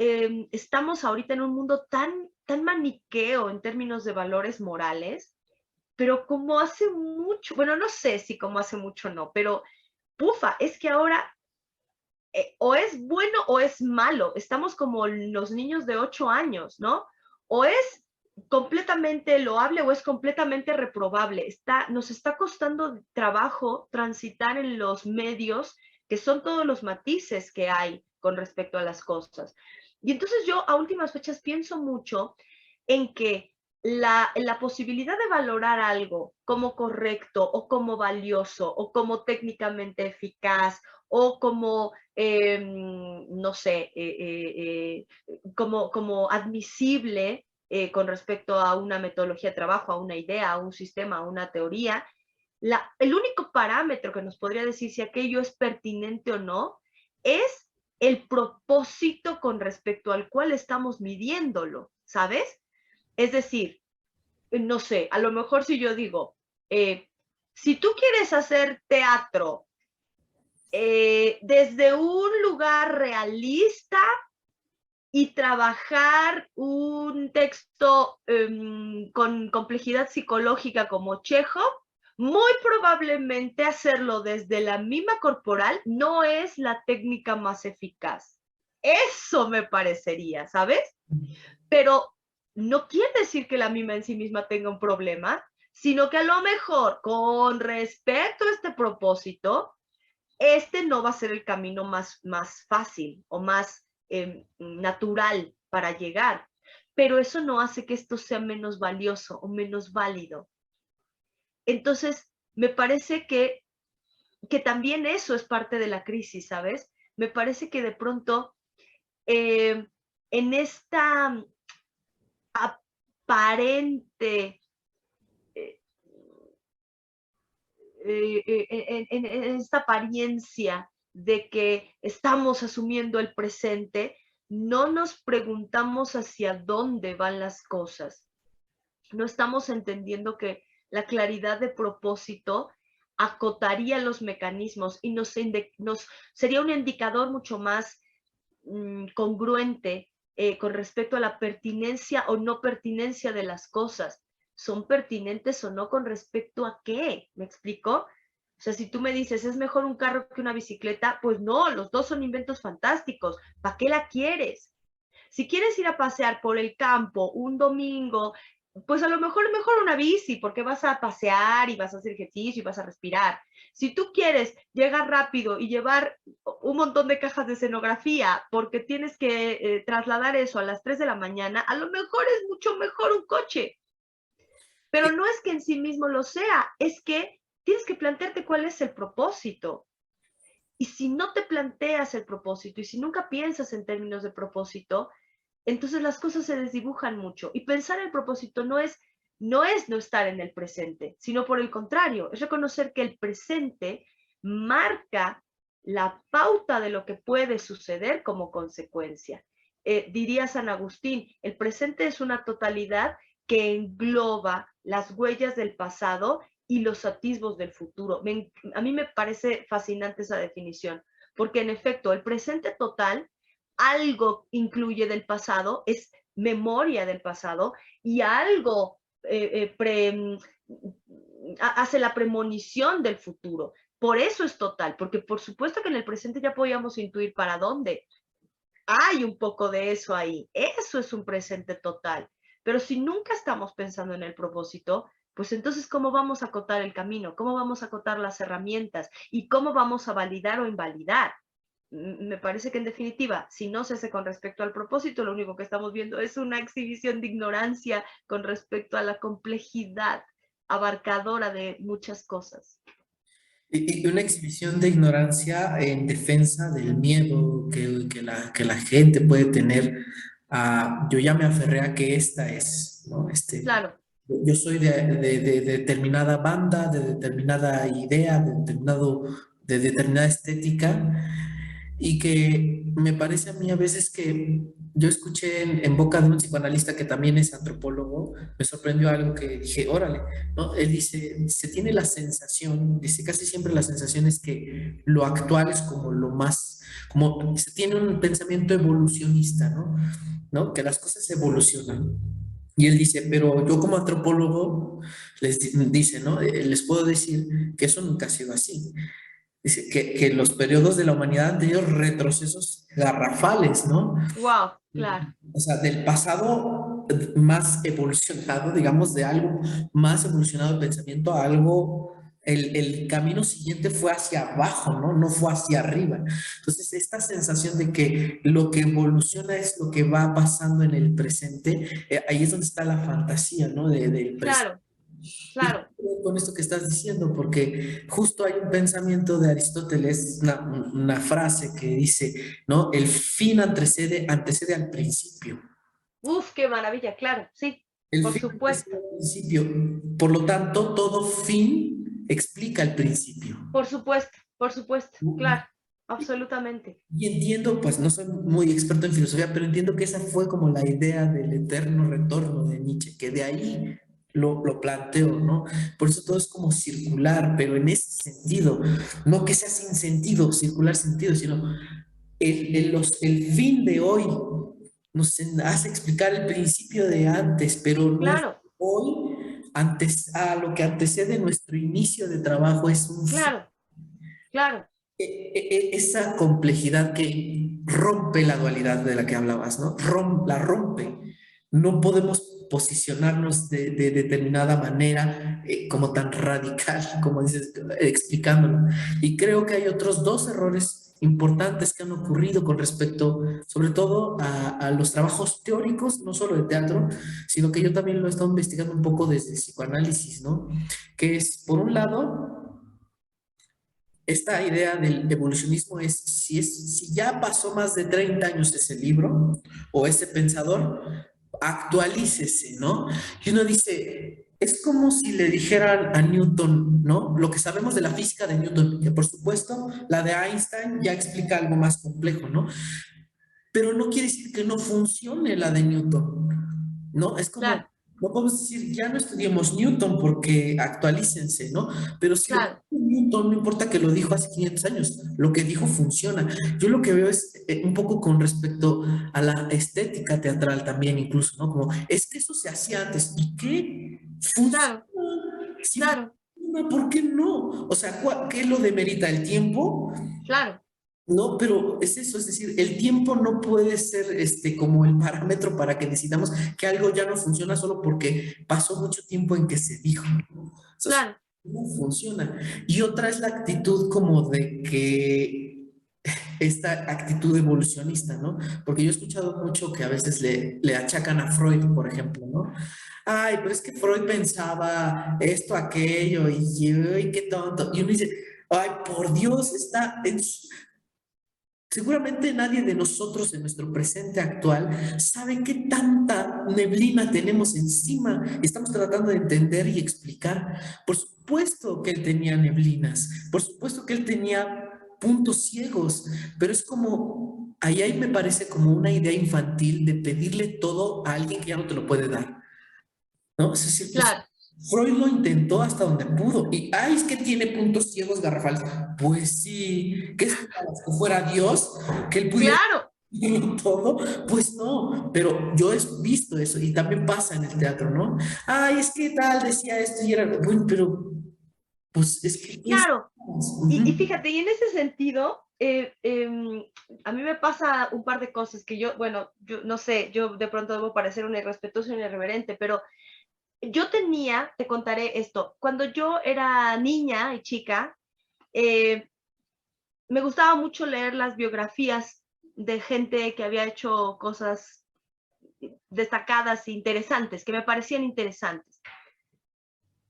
[SPEAKER 2] estamos ahorita en un mundo tan maniqueo en términos de valores morales, pero como hace mucho, bueno, no sé si como hace mucho no, pero pufa, es que ahora o es bueno o es malo. Estamos como los niños de 8 años, ¿no? O es completamente loable o es completamente reprobable. Nos está costando trabajo transitar en los medios, que son todos los matices que hay con respecto a las cosas. Y entonces yo a últimas fechas pienso mucho en que la posibilidad de valorar algo como correcto o como valioso o como técnicamente eficaz o como, no sé, como admisible con respecto a una metodología de trabajo, a una idea, a un sistema, a una teoría, el único parámetro que nos podría decir si aquello es pertinente o no es el propósito con respecto al cual estamos midiéndolo, ¿sabes? Es decir, no sé, a lo mejor si yo digo, si tú quieres hacer teatro desde un lugar realista y trabajar un texto con complejidad psicológica como Chekhov, muy probablemente hacerlo desde la mima corporal no es la técnica más eficaz. Eso me parecería, ¿sabes? Pero no quiere decir que la mima en sí misma tenga un problema, sino que a lo mejor con respecto a este propósito, este no va a ser el camino más fácil o más natural para llegar. Pero eso no hace que esto sea menos valioso o menos válido. Entonces, me parece que también eso es parte de la crisis, ¿sabes? Me parece que de pronto en esta aparente en esta apariencia de que estamos asumiendo el presente, no nos preguntamos hacia dónde van las cosas. No estamos entendiendo que la claridad de propósito acotaría los mecanismos y nos sería un indicador mucho más congruente con respecto a la pertinencia o no pertinencia de las cosas. ¿Son pertinentes o no con respecto a qué? ¿Me explico? O sea, si tú me dices, es mejor un carro que una bicicleta, pues no, los dos son inventos fantásticos. ¿Para qué la quieres? Si quieres ir a pasear por el campo un domingo, pues a lo mejor es mejor una bici, porque vas a pasear y vas a hacer ejercicio y vas a respirar. Si tú quieres llegar rápido y llevar un montón de cajas de escenografía porque tienes que trasladar eso a las 3 de la mañana, a lo mejor es mucho mejor un coche. Pero no es que en sí mismo lo sea, es que tienes que plantearte cuál es el propósito. Y si no te planteas el propósito y si nunca piensas en términos de propósito, entonces las cosas se desdibujan mucho. Y pensar el propósito no es no estar en el presente, sino por el contrario, es reconocer que el presente marca la pauta de lo que puede suceder como consecuencia. Diría San Agustín, el presente es una totalidad que engloba las huellas del pasado y los atisbos del futuro. A mí me parece fascinante esa definición, porque en efecto, el presente total algo incluye del pasado, es memoria del pasado, y algo hace la premonición del futuro. Por eso es total, porque por supuesto que en el presente ya podíamos intuir para dónde. Hay un poco de eso ahí. Eso es un presente total. Pero si nunca estamos pensando en el propósito, pues entonces, ¿cómo vamos a acotar el camino? ¿Cómo vamos a acotar las herramientas? ¿Y cómo vamos a validar o invalidar? Me parece que en definitiva, si no se hace con respecto al propósito, lo único que estamos viendo es una exhibición de ignorancia con respecto a la complejidad abarcadora de muchas cosas.
[SPEAKER 1] Y una exhibición de ignorancia en defensa del miedo que la gente puede tener. Yo ya me aferré a que esta es, ¿no?
[SPEAKER 2] Claro,
[SPEAKER 1] Yo soy de determinada banda, de determinada idea, de determinada estética, y que me parece a mí a veces que yo escuché en boca de un psicoanalista que también es antropólogo, me sorprendió algo que dije, órale, ¿no? Él dice, se tiene la sensación, dice, casi siempre la sensación es que lo actual es como lo más, como se tiene un pensamiento evolucionista, ¿no? ¿No? Que las cosas evolucionan. Y él dice, pero yo como antropólogo dice, ¿no? Les puedo decir que eso nunca ha sido así. Dice que los periodos de la humanidad han tenido retrocesos garrafales, ¿no?
[SPEAKER 2] wow, claro,
[SPEAKER 1] O sea, del pasado más evolucionado, digamos, de algo más evolucionado de pensamiento a algo, el camino siguiente fue hacia abajo, ¿no? No fue hacia arriba. Entonces, esta sensación de que lo que evoluciona es lo que va pasando en el presente, ahí es donde está la fantasía, ¿no? Del presente.
[SPEAKER 2] claro,
[SPEAKER 1] Y
[SPEAKER 2] claro.
[SPEAKER 1] con esto que estás diciendo, porque justo hay un pensamiento de Aristóteles, una frase que dice, ¿no? El fin antecede al principio.
[SPEAKER 2] Uf, qué maravilla, claro, sí,
[SPEAKER 1] El
[SPEAKER 2] por
[SPEAKER 1] fin antecede
[SPEAKER 2] supuesto,
[SPEAKER 1] al principio. Por lo tanto, todo fin explica el principio.
[SPEAKER 2] por supuesto, claro, absolutamente.
[SPEAKER 1] Y entiendo, pues no soy muy experto en filosofía, pero entiendo que esa fue como la idea del eterno retorno de Nietzsche, que de ahí lo planteo, ¿no? Por eso todo es como circular, pero en ese sentido, no que sea sin sentido, circular sentido, sino el fin de hoy nos hace explicar el principio de antes, pero nuestro
[SPEAKER 2] Claro,
[SPEAKER 1] hoy, antes, a lo que antecede nuestro inicio de trabajo es un fin.
[SPEAKER 2] claro, claro,
[SPEAKER 1] Esa complejidad que rompe la dualidad de la que hablabas, ¿no? La rompe. No podemos posicionarnos de determinada manera, como tan radical, como dices, explicándolo. Y creo que hay otros dos errores importantes que han ocurrido con respecto, sobre todo, a los trabajos teóricos, no solo de teatro, sino que yo también lo he estado investigando un poco desde psicoanálisis, ¿no? Que es, por un lado, esta idea del evolucionismo si ya pasó más de 30 años ese libro o ese pensador, actualícese, ¿no? Y uno dice, es como si le dijeran a Newton, ¿no? Lo que sabemos de la física de Newton, que por supuesto la de Einstein ya explica algo más complejo, ¿no? Pero no quiere decir que no funcione la de Newton, ¿no? Es como,
[SPEAKER 2] claro,
[SPEAKER 1] no podemos decir, ya no estudiemos Newton porque actualícense, ¿no? Pero si lo que
[SPEAKER 2] claro,
[SPEAKER 1] dijo Newton, no importa que lo dijo hace 500 años, lo que dijo funciona. Yo lo que veo es un poco con respecto a la estética teatral también, incluso, ¿no? Como, es que eso se hacía antes, ¿y qué? Funciona.
[SPEAKER 2] claro,
[SPEAKER 1] Si
[SPEAKER 2] claro,
[SPEAKER 1] funciona, ¿por qué no? O sea, ¿qué lo demerita el tiempo?
[SPEAKER 2] claro,
[SPEAKER 1] No, pero es eso, es decir, el tiempo no puede ser como el parámetro para que decidamos que algo ya no funciona solo porque pasó mucho tiempo en que se dijo. Eso
[SPEAKER 2] claro,
[SPEAKER 1] no funciona. Y otra es la actitud como de que esta actitud evolucionista, ¿no? Porque yo he escuchado mucho que a veces le achacan a Freud, por ejemplo, ¿no? Ay, pero es que Freud pensaba esto, aquello, y qué tonto. Y uno dice, Ay, por Dios, está en seguramente nadie de nosotros en nuestro presente actual sabe qué tanta neblina tenemos encima. Estamos tratando de entender y explicar. Por supuesto que él tenía neblinas, por supuesto que él tenía puntos ciegos, pero es como, ahí me parece como una idea infantil de pedirle todo a alguien que ya no te lo puede dar. ¿No? Es decir, pues
[SPEAKER 2] Claro,
[SPEAKER 1] Freud lo intentó hasta donde pudo. Y, ay, es que tiene puntos ciegos garrafales. Pues sí, ¿qué esperabas? ¿Que fuera Dios? ¿Que él pudiera
[SPEAKER 2] claro,
[SPEAKER 1] decirlo todo? Pues no, pero yo he visto eso y también pasa en el teatro, ¿no? Ay, es que tal decía esto y era, bueno, pero pues es que tú
[SPEAKER 2] claro. Y
[SPEAKER 1] Ujú.
[SPEAKER 2] fíjate, y en ese sentido, a mí me pasa un par de cosas que yo, bueno, yo no sé, yo de pronto debo parecer una irrespetuosa y una irreverente, pero yo tenía, te contaré esto, cuando yo era niña y chica, eh, me gustaba mucho leer las biografías de gente que había hecho cosas destacadas e interesantes, que me parecían interesantes.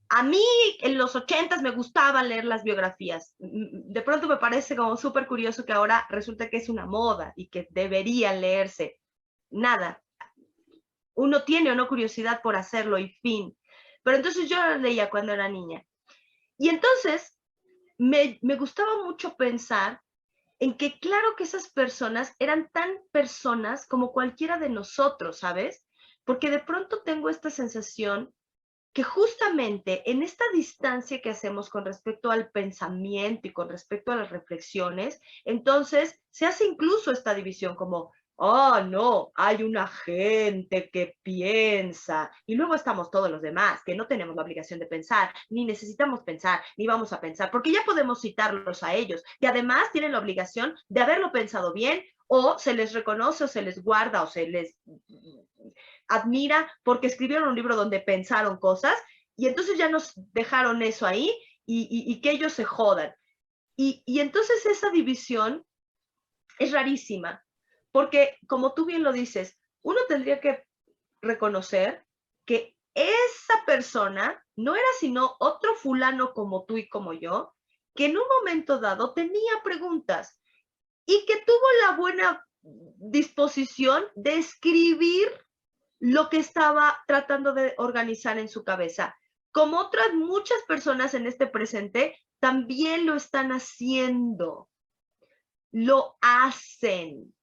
[SPEAKER 2] A mí en los 80 me gustaba leer las biografías. De pronto me parece como súper curioso que ahora resulta que es una moda y que deberían leerse. Nada, uno tiene o no curiosidad por hacerlo y fin. Pero entonces yo las leía cuando era niña. Y entonces me gustaba mucho pensar en que claro que esas personas eran tan personas como cualquiera de nosotros, ¿sabes? Porque de pronto tengo esta sensación que justamente en esta distancia que hacemos con respecto al pensamiento y con respecto a las reflexiones, entonces se hace incluso esta división como, oh, no, hay una gente que piensa y luego estamos todos los demás que no tenemos la obligación de pensar, ni necesitamos pensar, ni vamos a pensar, porque ya podemos citarlos a ellos, que además tienen la obligación de haberlo pensado bien o se les reconoce o se les guarda o se les admira porque escribieron un libro donde pensaron cosas y entonces ya nos dejaron eso ahí y que ellos se jodan. Y entonces esa división es rarísima, porque como tú bien lo dices, uno tendría que reconocer que esa persona no era sino otro fulano como tú y como yo, que en un momento dado tenía preguntas y que tuvo la buena disposición de escribir lo que estaba tratando de organizar en su cabeza. Como otras muchas personas en este presente, también lo están haciendo, lo hacen.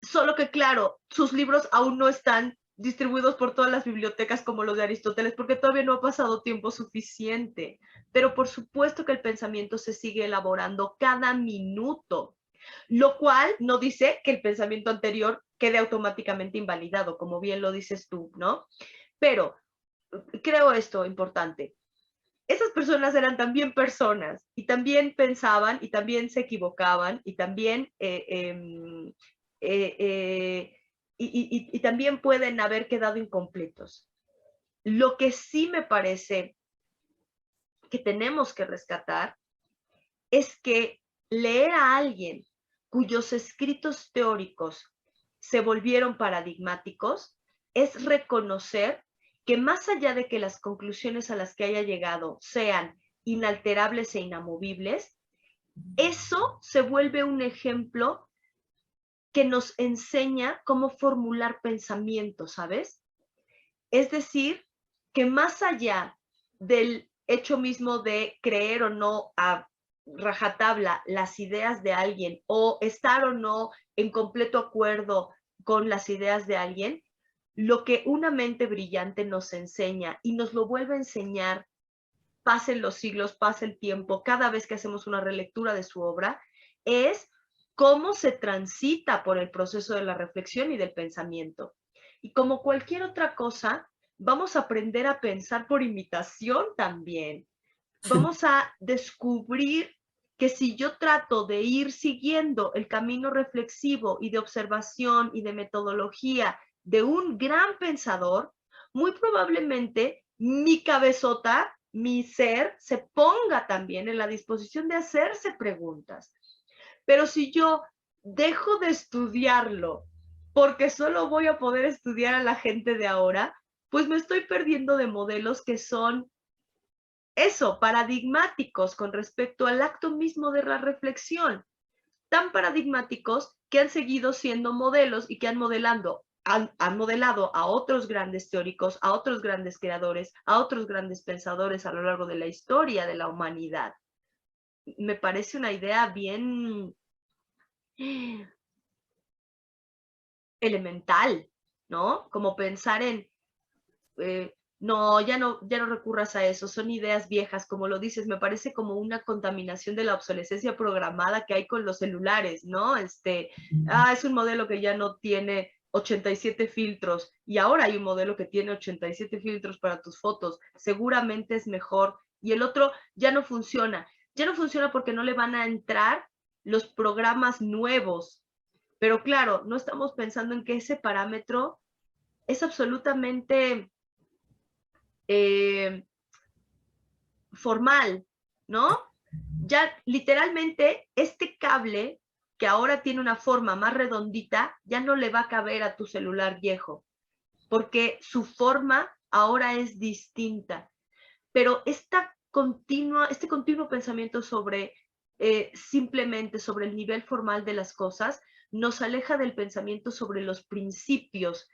[SPEAKER 2] Solo que, claro, sus libros aún no están distribuidos por todas las bibliotecas como los de Aristóteles, porque todavía no ha pasado tiempo suficiente. Pero por supuesto que el pensamiento se sigue elaborando cada minuto, lo cual no dice que el pensamiento anterior quede automáticamente invalidado, como bien lo dices tú, ¿no? Pero creo esto importante. Esas personas eran también personas y también pensaban y también se equivocaban y también eh, eh, y también pueden haber quedado incompletos. Lo que sí me parece que tenemos que rescatar es que leer a alguien cuyos escritos teóricos se volvieron paradigmáticos es reconocer que más allá de que las conclusiones a las que haya llegado sean inalterables e inamovibles, eso se vuelve un ejemplo que nos enseña cómo formular pensamientos, ¿sabes? Es decir, que más allá del hecho mismo de creer o no a rajatabla las ideas de alguien o estar o no en completo acuerdo con las ideas de alguien, lo que una mente brillante nos enseña y nos lo vuelve a enseñar, pasen los siglos, pase el tiempo, cada vez que hacemos una relectura de su obra, es cómo se transita por el proceso de la reflexión y del pensamiento. Y como cualquier otra cosa, vamos a aprender a pensar por imitación también. Vamos a descubrir que si yo trato de ir siguiendo el camino reflexivo y de observación y de metodología de un gran pensador, muy probablemente mi cabezota, mi ser, se ponga también en la disposición de hacerse preguntas. Pero si yo dejo de estudiarlo porque solo voy a poder estudiar a la gente de ahora, pues me estoy perdiendo de modelos que son eso, paradigmáticos con respecto al acto mismo de la reflexión, tan paradigmáticos que han seguido siendo modelos y que han modelado a otros grandes teóricos, a otros grandes creadores, a otros grandes pensadores a lo largo de la historia de la humanidad. Me parece una idea bien elemental, ¿no? Como pensar en, no, ya no recurras a eso, son ideas viejas, como lo dices, me parece como una contaminación de la obsolescencia programada que hay con los celulares, ¿no? Es un modelo que ya no tiene 87 filtros y ahora hay un modelo que tiene 87 filtros para tus fotos, seguramente es mejor, y el otro ya no funciona porque no le van a entrar los programas nuevos, pero claro, no estamos pensando en que ese parámetro es absolutamente formal, ¿no? Ya literalmente este cable que ahora tiene una forma más redondita, ya no le va a caber a tu celular viejo, porque su forma ahora es distinta. Pero este continuo pensamiento sobre simplemente sobre el nivel formal de las cosas nos aleja del pensamiento sobre los principios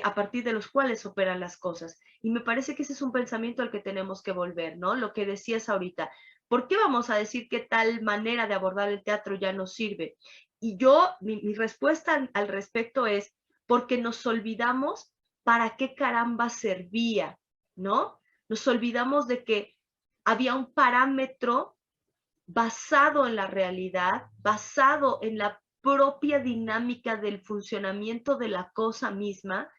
[SPEAKER 2] a partir de los cuales operan las cosas. Y me parece que ese es un pensamiento al que tenemos que volver, ¿no? Lo que decías ahorita. ¿Por qué vamos a decir que tal manera de abordar el teatro ya no sirve? Y mi respuesta al respecto es porque nos olvidamos para qué caramba servía, ¿no? Nos olvidamos de que había un parámetro basado en la realidad, basado en la propia dinámica del funcionamiento de la cosa misma,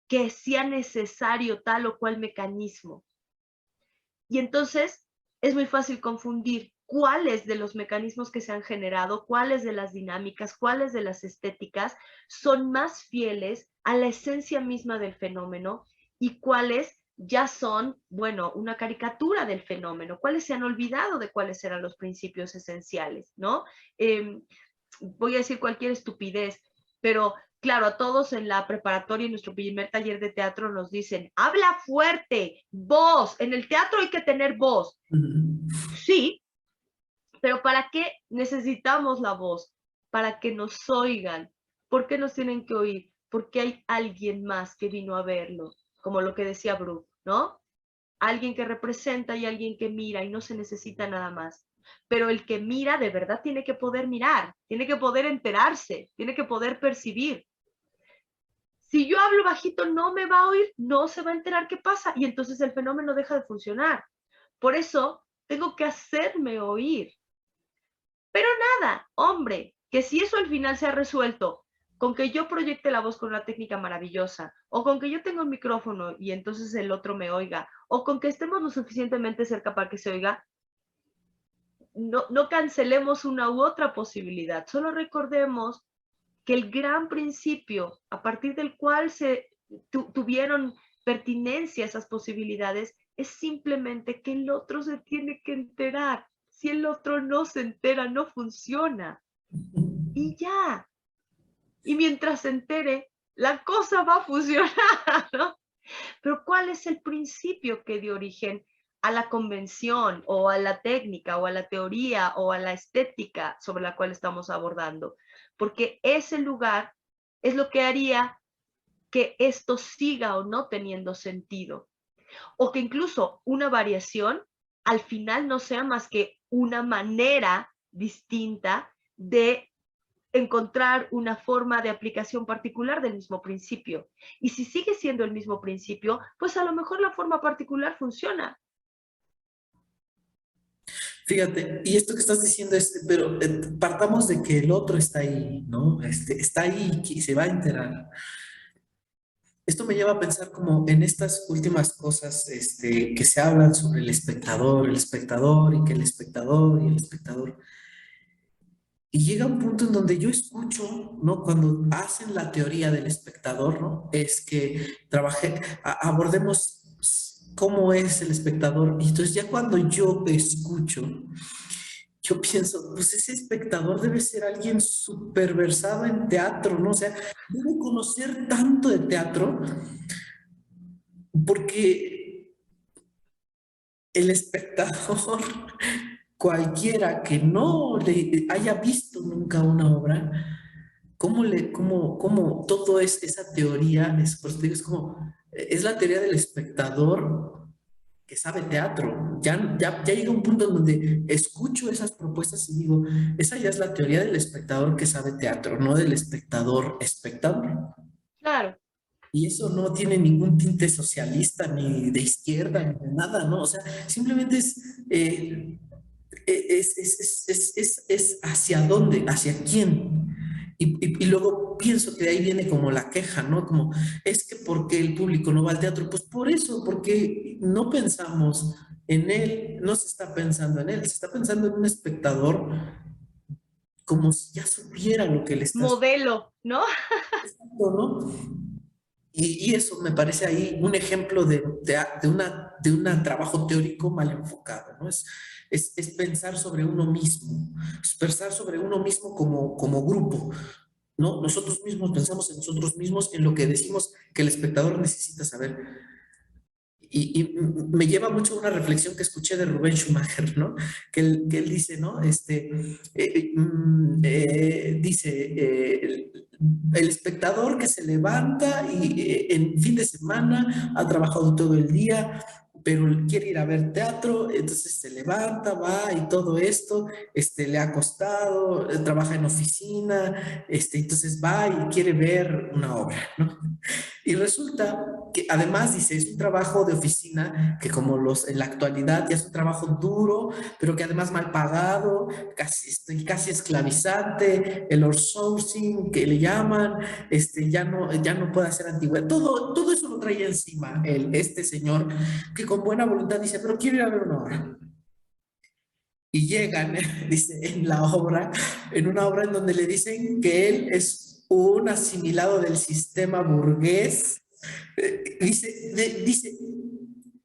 [SPEAKER 2] que sea necesario tal o cual mecanismo. Y entonces es muy fácil confundir cuáles de los mecanismos que se han generado, cuáles de las dinámicas, cuáles de las estéticas son más fieles a la esencia misma del fenómeno y cuáles ya son, bueno, una caricatura del fenómeno, cuáles se han olvidado de cuáles eran los principios esenciales, ¿no? Voy a decir cualquier estupidez, pero claro, a todos en la preparatoria, en nuestro primer taller de teatro nos dicen, habla fuerte, voz, en el teatro hay que tener voz. Sí, pero ¿para qué necesitamos la voz? Para que nos oigan. ¿Por qué nos tienen que oír? Porque hay alguien más que vino a verlo, como lo que decía Brooke, ¿no? Alguien que representa y alguien que mira y no se necesita nada más. Pero el que mira de verdad tiene que poder mirar, tiene que poder enterarse, tiene que poder percibir. Si yo hablo bajito no me va a oír, no se va a enterar qué pasa y entonces el fenómeno deja de funcionar. Por eso tengo que hacerme oír. Pero nada, hombre, que si eso al final se ha resuelto con que yo proyecte la voz con una técnica maravillosa, o con que yo tenga un micrófono y entonces el otro me oiga, o con que estemos lo suficientemente cerca para que se oiga, no cancelemos una u otra posibilidad, solo recordemos que el gran principio a partir del cual se tuvieron pertinencia esas posibilidades es simplemente que el otro se tiene que enterar. Si el otro no se entera, no funciona. Y ya. Y mientras se entere, la cosa va a funcionar, ¿no? Pero ¿cuál es el principio que dio origen a la convención o a la técnica o a la teoría o a la estética sobre la cual estamos abordando? Porque ese lugar es lo que haría que esto siga o no teniendo sentido. O que incluso una variación al final no sea más que una manera distinta de encontrar una forma de aplicación particular del mismo principio. Y si sigue siendo el mismo principio, pues a lo mejor la forma particular funciona.
[SPEAKER 1] Fíjate, y esto que estás diciendo es, pero partamos de que el otro está ahí, ¿no? Está ahí y se va a enterar. Esto me lleva a pensar como en estas últimas cosas, que se hablan sobre el espectador y que el espectador y el espectador. Y llega un punto en donde yo escucho, ¿no? Cuando hacen la teoría del espectador, ¿no? Es que abordemos cómo es el espectador. Y entonces ya cuando yo escucho, yo pienso, pues ese espectador debe ser alguien súper versado en teatro, ¿no? O sea, debe conocer tanto de teatro porque el espectador, cualquiera que no le haya visto nunca una obra, cómo todo es esa teoría, por eso te digo, es como, es la teoría del espectador que sabe teatro. Ya llega un punto en donde escucho esas propuestas y digo, esa ya es la teoría del espectador que sabe teatro, no del espectador espectador.
[SPEAKER 2] Claro,
[SPEAKER 1] Y eso no tiene ningún tinte socialista, ni de izquierda, ni de nada, ¿no? O sea, simplemente es hacia dónde, hacia quién. Y luego pienso que de ahí viene como la queja, ¿no? Como, es que ¿por qué el público no va al teatro? Pues por eso, porque no pensamos en él, no se está pensando en él, se está pensando en un espectador como si ya supiera lo que le está
[SPEAKER 2] modelo, ¿no?
[SPEAKER 1] haciendo, ¿no? Y eso me parece ahí un ejemplo de un trabajo teórico mal enfocado, ¿no? Es pensar sobre uno mismo, es pensar sobre uno mismo como grupo, ¿no? Nosotros mismos pensamos en nosotros mismos, en lo que decimos que el espectador necesita saber. Y me lleva mucho a una reflexión que escuché de Rubén Schumacher, ¿no? Que él dice, ¿no? Dice, el espectador que se levanta y en fin de semana ha trabajado todo el día, pero quiere ir a ver teatro, entonces se levanta, va y todo esto, le ha costado, trabaja en oficina, entonces va y quiere ver una obra, ¿no? Y resulta que además dice, es un trabajo de oficina que como en la actualidad ya es un trabajo duro, pero que además mal pagado, casi esclavizante, el outsourcing que le llaman, ya no puede hacer antigüedad. Todo eso lo trae encima este señor que con buena voluntad dice, pero quiero ir a ver una obra. Y llegan, dice, en una obra en donde le dicen que él es un asimilado del sistema burgués. Dice,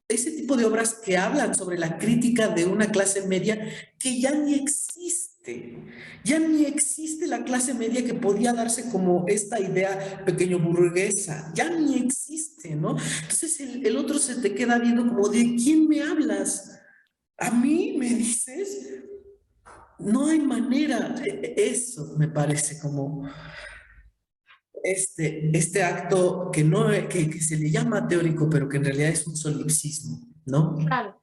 [SPEAKER 1] ese tipo de obras que hablan sobre la crítica de una clase media que ya ni existe. Ya ni existe la clase media que podía darse como esta idea pequeño burguesa. Ya ni existe, ¿no? Entonces el otro se te queda viendo como, ¿de quién me hablas? ¿A mí me dices? No hay manera. Eso me parece como este acto que, no, que se le llama teórico, pero que en realidad es un solipsismo, ¿no?
[SPEAKER 2] Claro.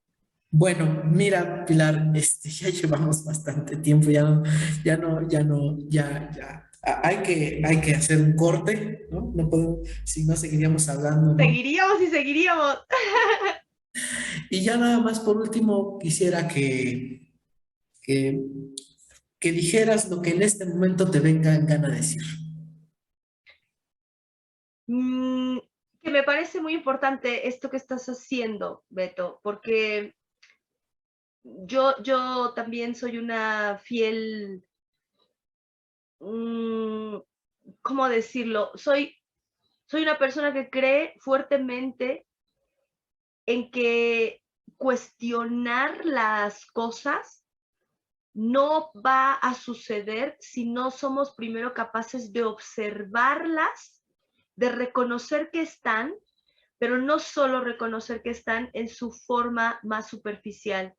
[SPEAKER 1] Bueno, mira, Pilar, ya llevamos bastante tiempo, ya. Hay que hacer un corte, ¿no? No podemos, si no seguiríamos hablando, ¿no?
[SPEAKER 2] Seguiríamos y seguiríamos.
[SPEAKER 1] Y ya nada más por último quisiera que, que dijeras lo que en este momento te venga en gana decir.
[SPEAKER 2] Mm, que me parece muy importante esto que estás haciendo, Beto, porque yo también soy una fiel, mm, ¿cómo decirlo? Soy una persona que cree fuertemente en que cuestionar las cosas no va a suceder si no somos primero capaces de observarlas, de reconocer que están, pero no solo reconocer que están en su forma más superficial,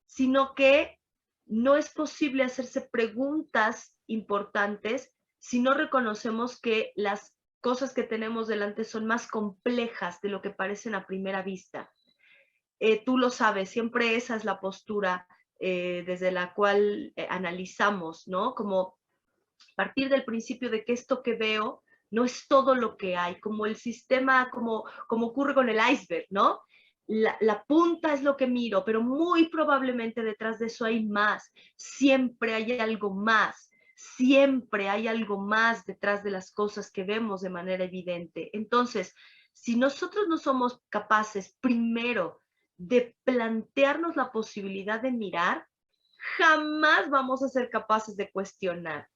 [SPEAKER 2] sino que no es posible hacerse preguntas importantes si no reconocemos que las cosas que tenemos delante son más complejas de lo que parecen a primera vista. Tú lo sabes, siempre esa es la postura desde la cual analizamos, ¿no? Como partir del principio de que esto que veo no es todo lo que hay, como el sistema, como ocurre con el iceberg, ¿no? La punta es lo que miro, pero muy probablemente detrás de eso hay más. Siempre hay algo más. Siempre hay algo más detrás de las cosas que vemos de manera evidente. Entonces, si nosotros no somos capaces primero de plantearnos la posibilidad de mirar, jamás vamos a ser capaces de cuestionar.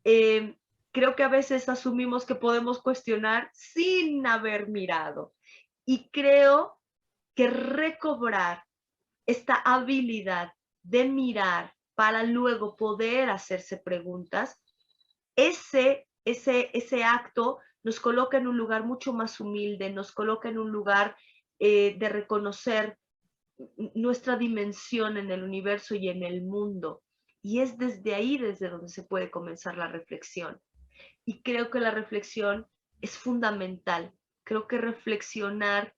[SPEAKER 2] eh, Creo que a veces asumimos que podemos cuestionar sin haber mirado. Y creo que recobrar esta habilidad de mirar para luego poder hacerse preguntas, ese acto nos coloca en un lugar mucho más humilde, nos coloca en un lugar de reconocer nuestra dimensión en el universo y en el mundo. Y es desde ahí desde donde se puede comenzar la reflexión. Y creo que la reflexión es fundamental. Creo que reflexionar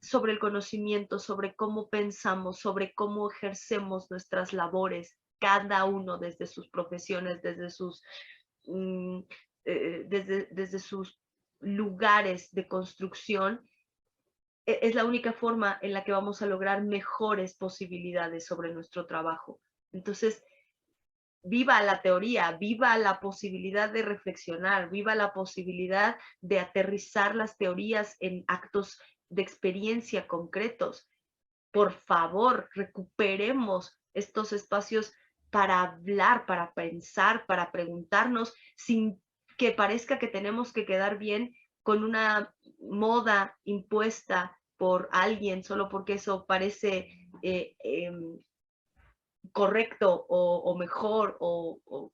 [SPEAKER 2] sobre el conocimiento, sobre cómo pensamos, sobre cómo ejercemos nuestras labores, cada uno desde sus profesiones, desde sus, desde sus lugares de construcción, es la única forma en la que vamos a lograr mejores posibilidades sobre nuestro trabajo. Entonces, viva la teoría, viva la posibilidad de reflexionar, viva la posibilidad de aterrizar las teorías en actos de experiencia concretos. Por favor, recuperemos estos espacios para hablar, para pensar, para preguntarnos, sin que parezca que tenemos que quedar bien con una moda impuesta por alguien, solo porque eso parece correcto o mejor o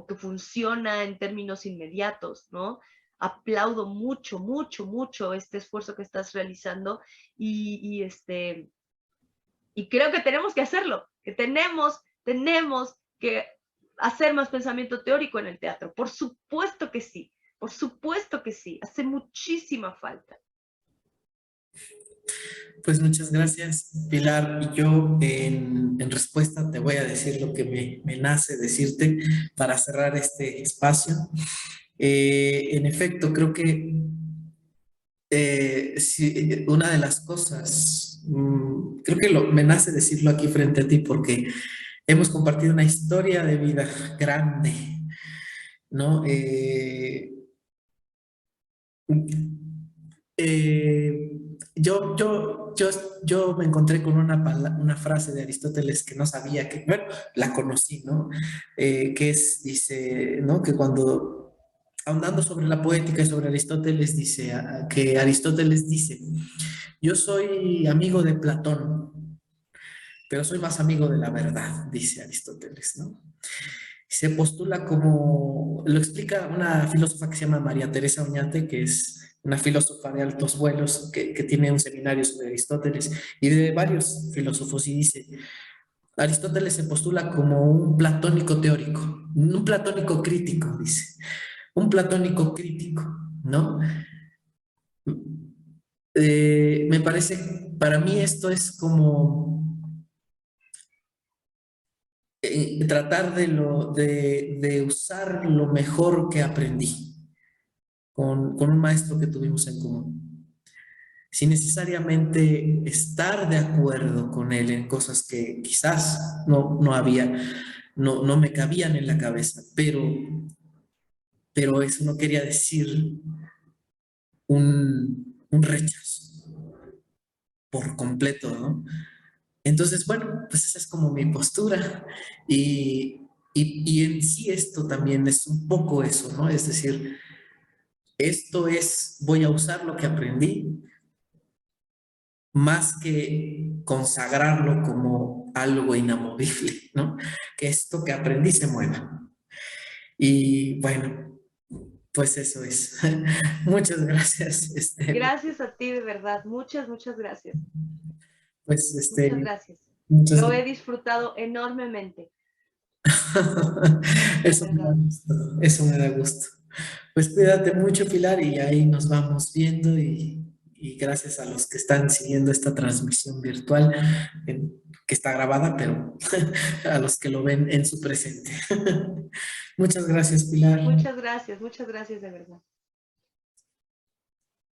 [SPEAKER 2] que funciona en términos inmediatos, ¿no? Aplaudo mucho, mucho, mucho este esfuerzo que estás realizando y creo que tenemos que hacerlo, que tenemos que hacer más pensamiento teórico en el teatro. Por supuesto que sí, por supuesto que sí, hace muchísima falta.
[SPEAKER 1] Pues muchas gracias, Pilar. Y yo en respuesta te voy a decir lo que me nace decirte para cerrar este espacio. En efecto, creo que sí, una de las cosas, creo que me nace decirlo aquí frente a ti porque hemos compartido una historia de vida grande, ¿no? Eh, yo me encontré con una frase de Aristóteles que no sabía que, bueno, la conocí, ¿no? Que es, dice, ¿no? Que cuando, ahondando sobre la poética y sobre Aristóteles, dice, que Aristóteles dice, yo soy amigo de Platón, pero soy más amigo de la verdad, dice Aristóteles, ¿no? Se postula como, lo explica una filósofa que se llama María Teresa Oñate, que es una filósofa de altos vuelos, que tiene un seminario sobre Aristóteles y de varios filósofos, y dice, Aristóteles se postula como un platónico teórico, un platónico crítico, dice, un platónico crítico, ¿no? Me parece, para mí esto es como tratar de usar lo mejor que aprendí con un maestro que tuvimos en común, sin necesariamente estar de acuerdo con él en cosas que quizás no había, no me cabían en la cabeza, pero eso no quería decir un rechazo por completo, ¿no? Entonces, bueno, pues esa es como mi postura y en sí esto también es un poco eso, ¿no? Es decir, esto es, voy a usar lo que aprendí más que consagrarlo como algo inamovible, ¿no? Que esto que aprendí se mueva. Y bueno, pues eso es. Muchas gracias.
[SPEAKER 2] Gracias a ti, de verdad. Muchas, muchas gracias.
[SPEAKER 1] Pues
[SPEAKER 2] Muchas gracias.
[SPEAKER 1] muchas
[SPEAKER 2] Lo he
[SPEAKER 1] gracias.
[SPEAKER 2] disfrutado enormemente.
[SPEAKER 1] Eso me da gusto, eso me da gusto. Pues cuídate mucho, Pilar, y ahí nos vamos viendo y gracias a los que están siguiendo esta transmisión virtual, que está grabada, pero a los que lo ven en su presente. Muchas gracias, Pilar.
[SPEAKER 2] Muchas gracias de verdad.